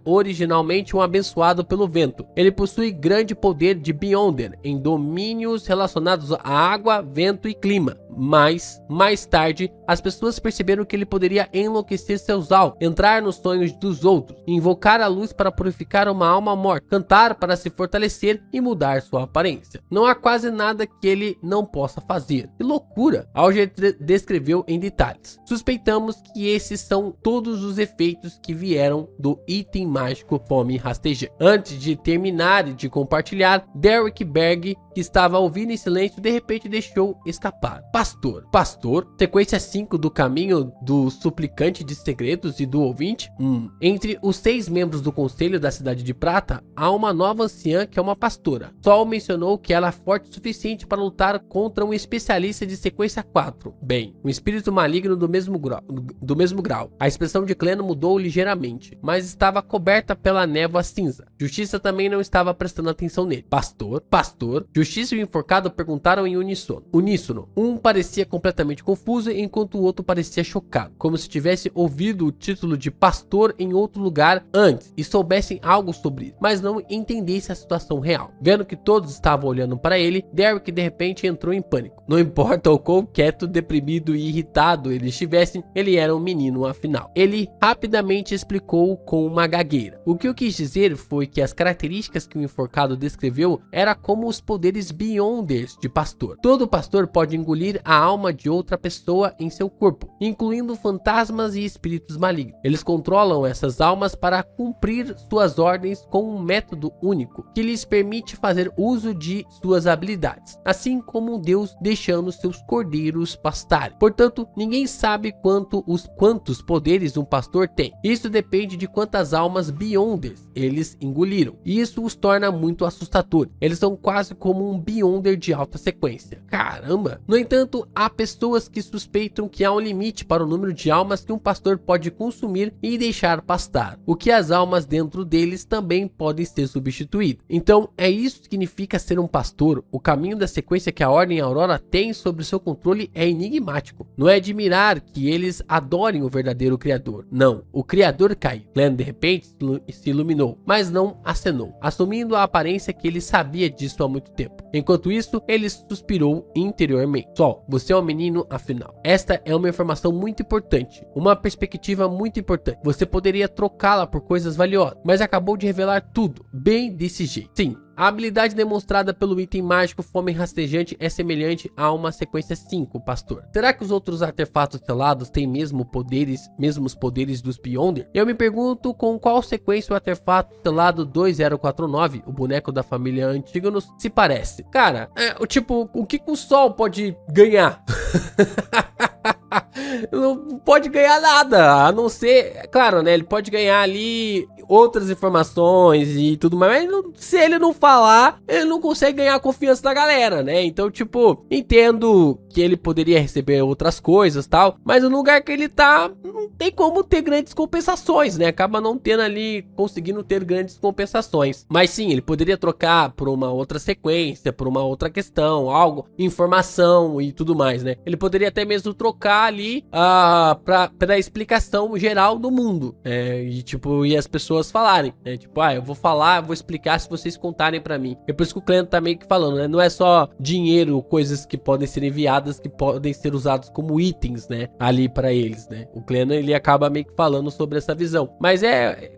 originalmente um abençoado pelo vento. Ele possui grande poder de Beyonder em domínios relacionados à água, vento e clima. Mas, mais tarde, as pessoas perceberam que ele poderia enlouquecer seus alvos, entrar nos sonhos dos outros, invocar a luz para purificar uma alma morta, cantar para se fortalecer e mudar sua aparência. Não há quase nada que ele não possa fazer. Que loucura! Alger descreveu em detalhes. Suspeitamos que esses são todos os efeitos que vieram do item mágico fome rastejante. Antes de terminar de compartilhar, Derek Berg, que estava ouvindo em silêncio, de repente deixou escapar. Pastor, sequência 5 do caminho do suplicante de segredos e do ouvinte? Entre os 6 membros do conselho da Cidade de Prata, há uma nova anciã que é uma pastora. Sol mencionou que ela é forte o suficiente para lutar contra um especialista de sequência 4. Bem, um espírito maligno do mesmo grau. A expressão de Cleno mudou ligeiramente, mas estava coberta pela névoa cinza. Justiça também não estava prestando atenção nele. Pastor, Justiça e o enforcado perguntaram em uníssono. Um parecia completamente confuso, enquanto o outro parecia chocado, como se tivesse ouvido o título de pastor em outro lugar antes e soubessem algo sobre isso, mas não entendesse a situação real. Vendo que todos estavam olhando para ele, Derek de repente entrou em pânico. Não importa o quão quieto, deprimido e irritado ele estivesse, ele era um menino afinal. Ele rapidamente explicou com uma gagueira. O que eu quis dizer foi que as características que o enforcado descreveu era como os poderes Beyonders de pastor. Todo pastor pode engolir a alma de outra pessoa em seu corpo, incluindo fantasmas e espíritos malignos. Eles controlam essas almas para cumprir suas ordens com um método único, que lhes permite fazer uso de suas habilidades, assim como Deus deixando seus cordeiros pastarem. Portanto, ninguém sabe quantos poderes um pastor tem. Isso depende de quantas almas Beyonders eles engoliram. E isso os torna muito assustadores. Eles são quase como um Beyonder de alta sequência. Caramba! No entanto, há pessoas que suspeitam que há um limite para o número de almas que um pastor pode consumir e deixar pastar, o que as almas dentro deles também podem ser substituídas. Então, é isso que significa ser um pastor. O caminho da sequência que a Ordem Aurora tem sobre seu controle é enigmático. Não é admirar que eles adorem o verdadeiro Criador. Não, o Criador caiu. Glenn de repente se iluminou, mas não acenou, assumindo a aparência que ele sabia disso há muito tempo. Enquanto isso, ele suspirou interiormente. Sol, você é um menino afinal. Esta é uma informação muito importante, uma perspectiva muito importante. Você poderia trocá-la por coisas valiosas, mas acabou de revelar tudo, bem desse jeito. Sim, a habilidade demonstrada pelo item mágico fome rastejante é semelhante a uma sequência 5, pastor. Será que os outros artefatos selados têm mesmos poderes dos Beyonder? Eu me pergunto com qual sequência o artefato selado 2049, o boneco da família Antígonos, se parece. Cara, o que o Sol pode ganhar? Não pode ganhar nada, a não ser, claro, né, ele pode ganhar ali outras informações e tudo mais, mas se ele não falar, ele não consegue ganhar a confiança da galera, né? Então, entendo que ele poderia receber outras coisas, tal, mas no lugar que ele tá, não tem como ter grandes compensações, né? Acaba não tendo ali, conseguindo ter grandes compensações. Mas sim, ele poderia trocar por uma outra sequência, por uma outra questão, algo, informação e tudo mais, né? Ele poderia até mesmo trocar ali pedir pra explicação geral do mundo. E as pessoas falarem, né? Tipo, eu vou falar, eu vou explicar se vocês contarem pra mim. É por isso que o Cleano tá meio que falando, né? Não é só dinheiro, coisas que podem ser enviadas, que podem ser usados como itens, né? Ali pra eles, né? O Cleano, ele acaba meio que falando sobre essa visão. Mas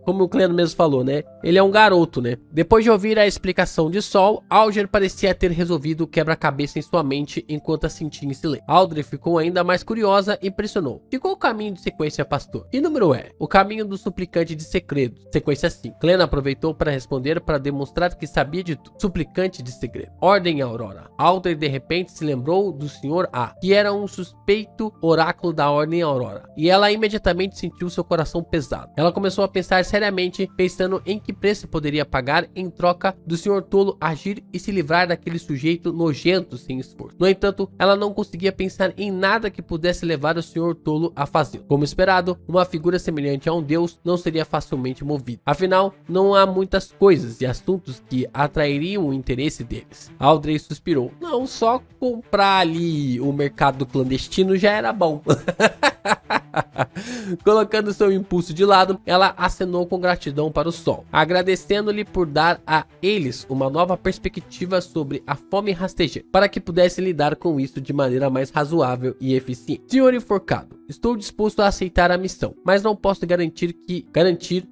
como o Cleano mesmo falou, né? Ele é um garoto, né? Depois de ouvir a explicação de Sol, Alger parecia ter resolvido o quebra-cabeça em sua mente enquanto assentia em silêncio. Audrey ficou ainda mais curiosa e pressionou. De qual caminho de sequência, pastor? Que número é? O caminho do suplicante de segredo. Sequência 5. Cleano aproveitou para responder para demonstrar que sabia de tudo. Suplicante de segredo. Ordem Aurora. Audrey de repente se lembrou do Sr. A, que era um suspeito oráculo da Ordem Aurora. E ela imediatamente sentiu seu coração pesado. Ela começou a pensar seriamente, pensando em que preço poderia pagar em troca do Sr. Tolo agir e se livrar daquele sujeito nojento sem esforço. No entanto, ela não conseguia pensar em nada que pudesse levar o Sr. Tolo a fazê-lo. Como esperado, uma figura semelhante a um deus não seria facilmente movida. Afinal, não há muitas coisas e assuntos que atrairiam o interesse deles. Audrey suspirou. Não, só comprar ali o mercado clandestino já era bom. Colocando seu impulso de lado, ela acenou com gratidão para o Sol, agradecendo-lhe por dar a eles uma nova perspectiva sobre a fome rastejante, para que pudessem lidar com isso de maneira mais razoável e eficiente. Senhor enforcado, estou disposto a aceitar a missão, mas não posso garantir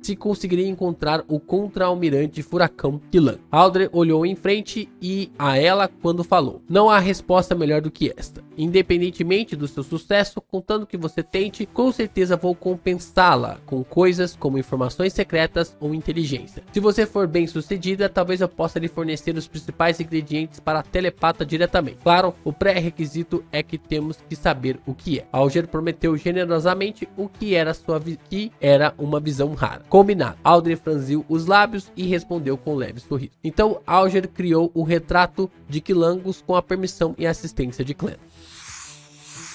se conseguirei encontrar o contra-almirante Furacão Killan. Audrey olhou em frente e a ela quando falou. Não há resposta melhor do que esta. Independentemente do seu sucesso, contando que você tente, com certeza vou compensá-la com coisas como informações secretas ou inteligência. Se você for bem sucedida, talvez eu possa lhe fornecer os principais ingredientes para a telepata diretamente. Claro, o pré-requisito é que temos que saber o que é. Alger prometeu generosamente o que era uma visão rara. Combinado. Audrey franziu os lábios e respondeu com um leve sorriso. Então Alger criou o retrato de Quilangos com a permissão e assistência de Cleano.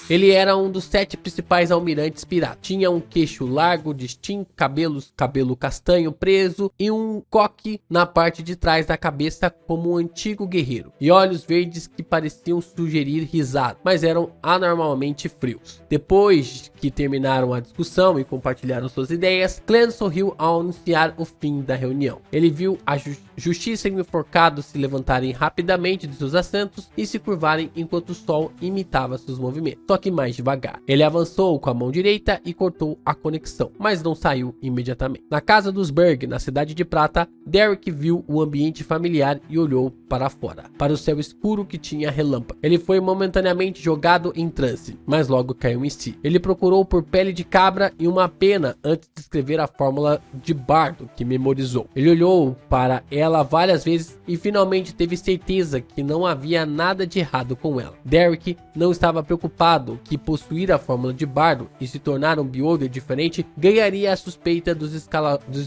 Ele era um dos 7 principais almirantes piratas. Tinha um queixo largo, distinto, cabelo castanho preso e um coque na parte de trás da cabeça como um antigo guerreiro. E olhos verdes que pareciam sugerir risada, mas eram anormalmente frios. Depois que terminaram a discussão e compartilharam suas ideias, Cleano sorriu ao anunciar o fim da reunião. Ele viu a Justiça e o enforcado se levantarem rapidamente de seus assentos e se curvarem enquanto o Sol imitava seus movimentos, só que mais devagar. Ele avançou com a mão direita e cortou a conexão, mas não saiu imediatamente. Na casa dos Berg, na Cidade de Prata, Derek viu o ambiente familiar e olhou para fora, para o céu escuro que tinha relâmpago. Ele foi momentaneamente jogado em transe, mas logo caiu em si. Ele procurou por pele de cabra e uma pena antes de escrever a fórmula de bardo que memorizou. Ele olhou para ela várias vezes e finalmente teve certeza que não havia nada de errado com ela. Derek não estava preocupado que possuir a fórmula de bardo e se tornar um beholder diferente ganharia a suspeita dos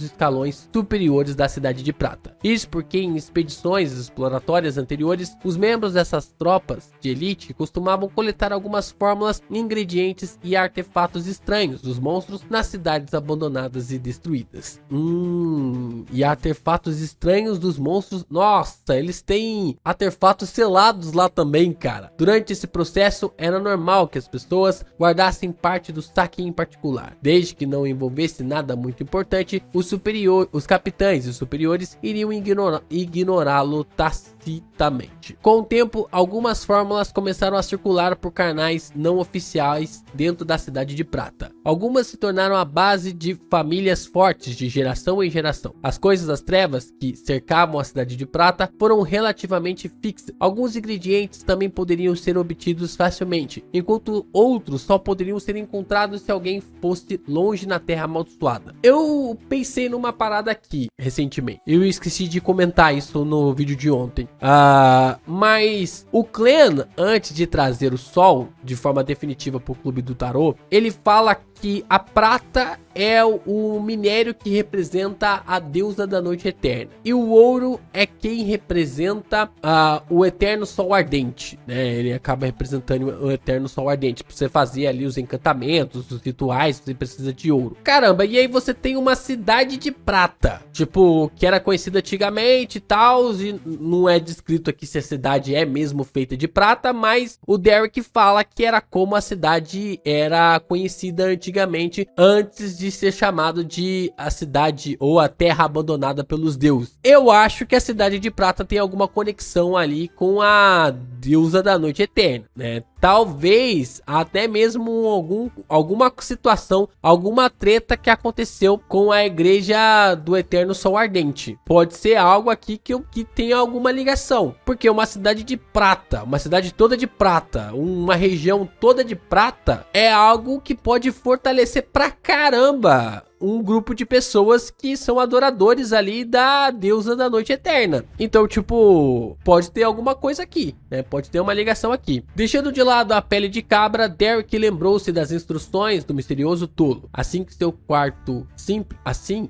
escalões superiores da Cidade de Prata. Isso porque em expedições exploratórias anteriores, os membros dessas tropas de elite costumavam coletar algumas fórmulas, ingredientes e artefatos estranhos dos monstros nas cidades abandonadas e destruídas. E artefatos estranhos dos monstros, nossa, eles têm artefatos selados lá também, cara. Durante esse processo, era normal que as pessoas guardassem parte do saque em particular, desde que não envolvesse nada muito importante. Os capitães e os superiores iriam ignorá-lo tacitamente. Com o tempo, algumas fórmulas começaram a circular por canais não oficiais dentro da Cidade de Prata. Algumas se tornaram a base de famílias fortes de geração em geração. As coisas das trevas que cercavam a Cidade de Prata foram relativamente fixas. Alguns ingredientes também poderiam ser obtidos facilmente, enquanto outros só poderiam ser encontrados se alguém fosse longe na Terra Amaldiçoada. Eu pensei numa parada aqui recentemente. Eu esqueci de comentar isso no vídeo de ontem. Mas o Clean, antes de trazer o Sol de forma definitiva para o Clube do Tarô, ele fala que a prata é o minério que representa a deusa da noite eterna. E o ouro é quem representa o eterno sol ardente, né? Ele acaba representando o eterno sol ardente. Pra você fazer ali os encantamentos, os rituais, você precisa de ouro. Caramba, e aí você tem uma cidade de prata, tipo, que era conhecida antigamente e tal, e não é descrito aqui se a cidade é mesmo feita de prata, mas o Derek fala que era como a cidade era conhecida antigamente, antes de ser chamado de a cidade ou a terra abandonada pelos deuses. Eu acho que a cidade de prata tem alguma conexão ali com a deusa da noite eterna, né? Talvez até mesmo alguma situação, alguma treta que aconteceu com a igreja do Eterno Sol Ardente. Pode ser algo aqui que tenha alguma ligação. Porque uma cidade de prata, uma cidade toda de prata, uma região toda de prata, é algo que pode fortalecer pra caramba um grupo de pessoas que são adoradores ali da deusa da noite eterna. Então, tipo, pode ter alguma coisa aqui, né? Pode ter uma ligação aqui. Deixando de lado a pele de cabra, Derek lembrou-se das instruções do misterioso tolo. Assim,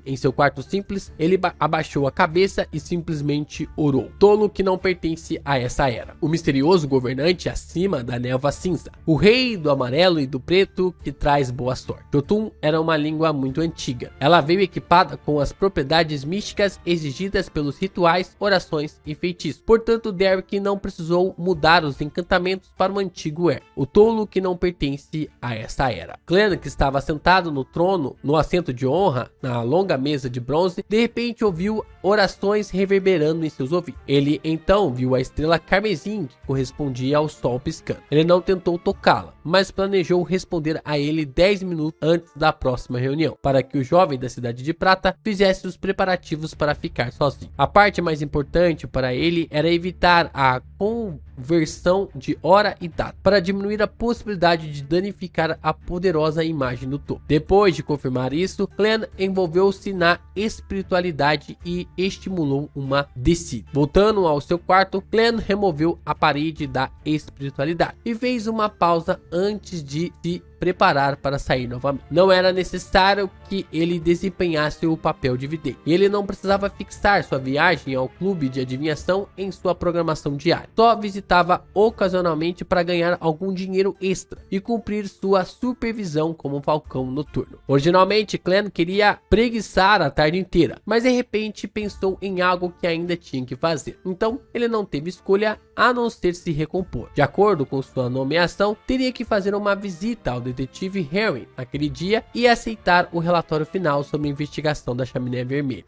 em seu quarto simples, ele abaixou a cabeça e simplesmente orou. Tolo que não pertence a essa era. O misterioso governante acima da névoa cinza. O rei do amarelo e do preto que traz boa sorte. Jotun era uma língua muito antiga. Ela veio equipada com as propriedades místicas exigidas pelos rituais, orações e feitiços. Portanto, Derek não precisou mudar os encantamentos para o antigo Er, o tolo que não pertence a essa era. Clan, que estava sentado no trono, no assento de honra, na longa mesa de bronze, de repente ouviu orações reverberando em seus ouvidos. Ele então viu a estrela carmesim que correspondia ao sol piscando. Ele não tentou tocá-la, mas planejou responder a ele 10 minutos antes da próxima reunião, para que o jovem da cidade de prata fizesse os preparativos para ficar sozinho. A parte mais importante para ele era evitar a conversão de hora e data, para diminuir a possibilidade de danificar a poderosa imagem do topo. Depois de confirmar isso, Clan envolveu-se na espiritualidade e estimulou uma descida. Voltando ao seu quarto, Clan removeu a parede da espiritualidade e fez uma pausa antes de se preparar para sair novamente. Não era necessário que ele desempenhasse o papel de vidente. Ele não precisava fixar sua viagem ao clube de adivinhação em sua programação diária. Só visitava ocasionalmente para ganhar algum dinheiro extra e cumprir sua supervisão como falcão noturno. Originalmente, Clan queria preguiçar a tarde inteira, mas de repente pensou em algo que ainda tinha que fazer. Então, ele não teve escolha a não ser se recompor. De acordo com sua nomeação, teria que fazer uma visita ao detetive Harry naquele dia e aceitar o relatório final sobre a investigação da chaminé vermelha.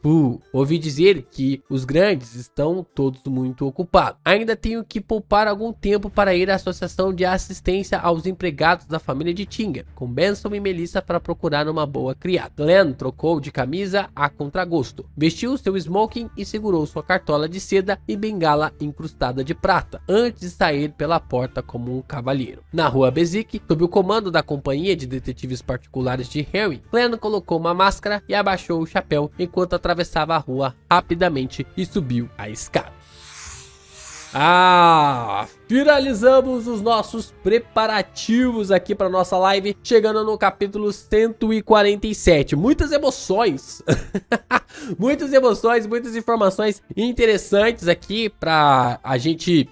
Ouvi dizer que os grandes estão todos muito ocupados. Ainda tenho que poupar algum tempo para ir à associação de assistência aos empregados da família de Tinger, com Benson e Melissa para procurar uma boa criada. Glenn trocou de camisa a contragosto, vestiu seu smoking e segurou sua cartola de seda e bengala incrustada de prata, antes de sair pela porta como um cavalheiro. Na rua Bezique, sob o comando da companhia de detetives particulares de Harry, Glenn colocou uma máscara e abaixou o chapéu enquanto atravessava a rua rapidamente e subiu a escada. Finalizamos os nossos preparativos aqui para nossa live, chegando no capítulo 147. Muitas emoções, muitas emoções, muitas informações interessantes aqui para a gente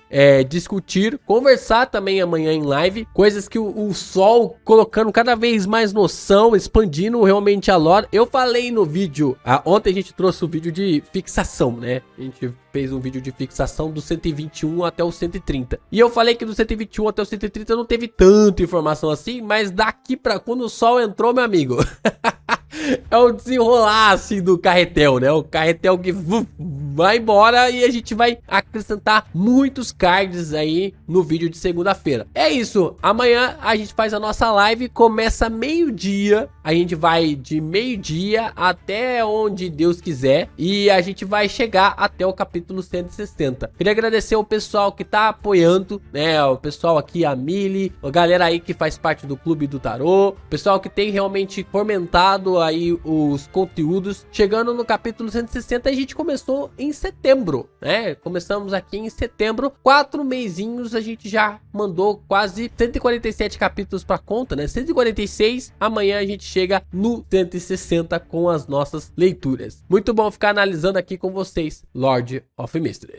discutir, conversar também amanhã em live, coisas que o sol colocando cada vez mais noção, expandindo realmente a lore. Eu falei no vídeo, ontem a gente trouxe o vídeo de fixação, né? A gente fez um vídeo de fixação do 121 até o 130. E eu falei que do 121 até o 130 não teve tanta informação assim, mas daqui pra quando o sol entrou, meu amigo, é o desenrolar assim do carretel, né? O carretel que vai embora e a gente vai acrescentar muitos cards aí no vídeo de segunda-feira. É isso, amanhã a gente faz a nossa live, começa meio-dia, a gente vai de meio-dia até onde Deus quiser e a gente vai chegar até o capítulo 160. Queria agradecer o pessoal que tá apoiando, né? O pessoal aqui, a Mili, a galera aí que faz parte do Clube do Tarô, o pessoal que tem realmente fomentado aí os conteúdos. Chegando no capítulo 160, a gente começou em setembro, né? Começamos aqui em setembro, 4 mesinhos, a gente já mandou quase 147 capítulos pra conta, né? 146, amanhã a gente chega no 160 com as nossas leituras. Muito bom ficar analisando aqui com vocês Lord of Mystery.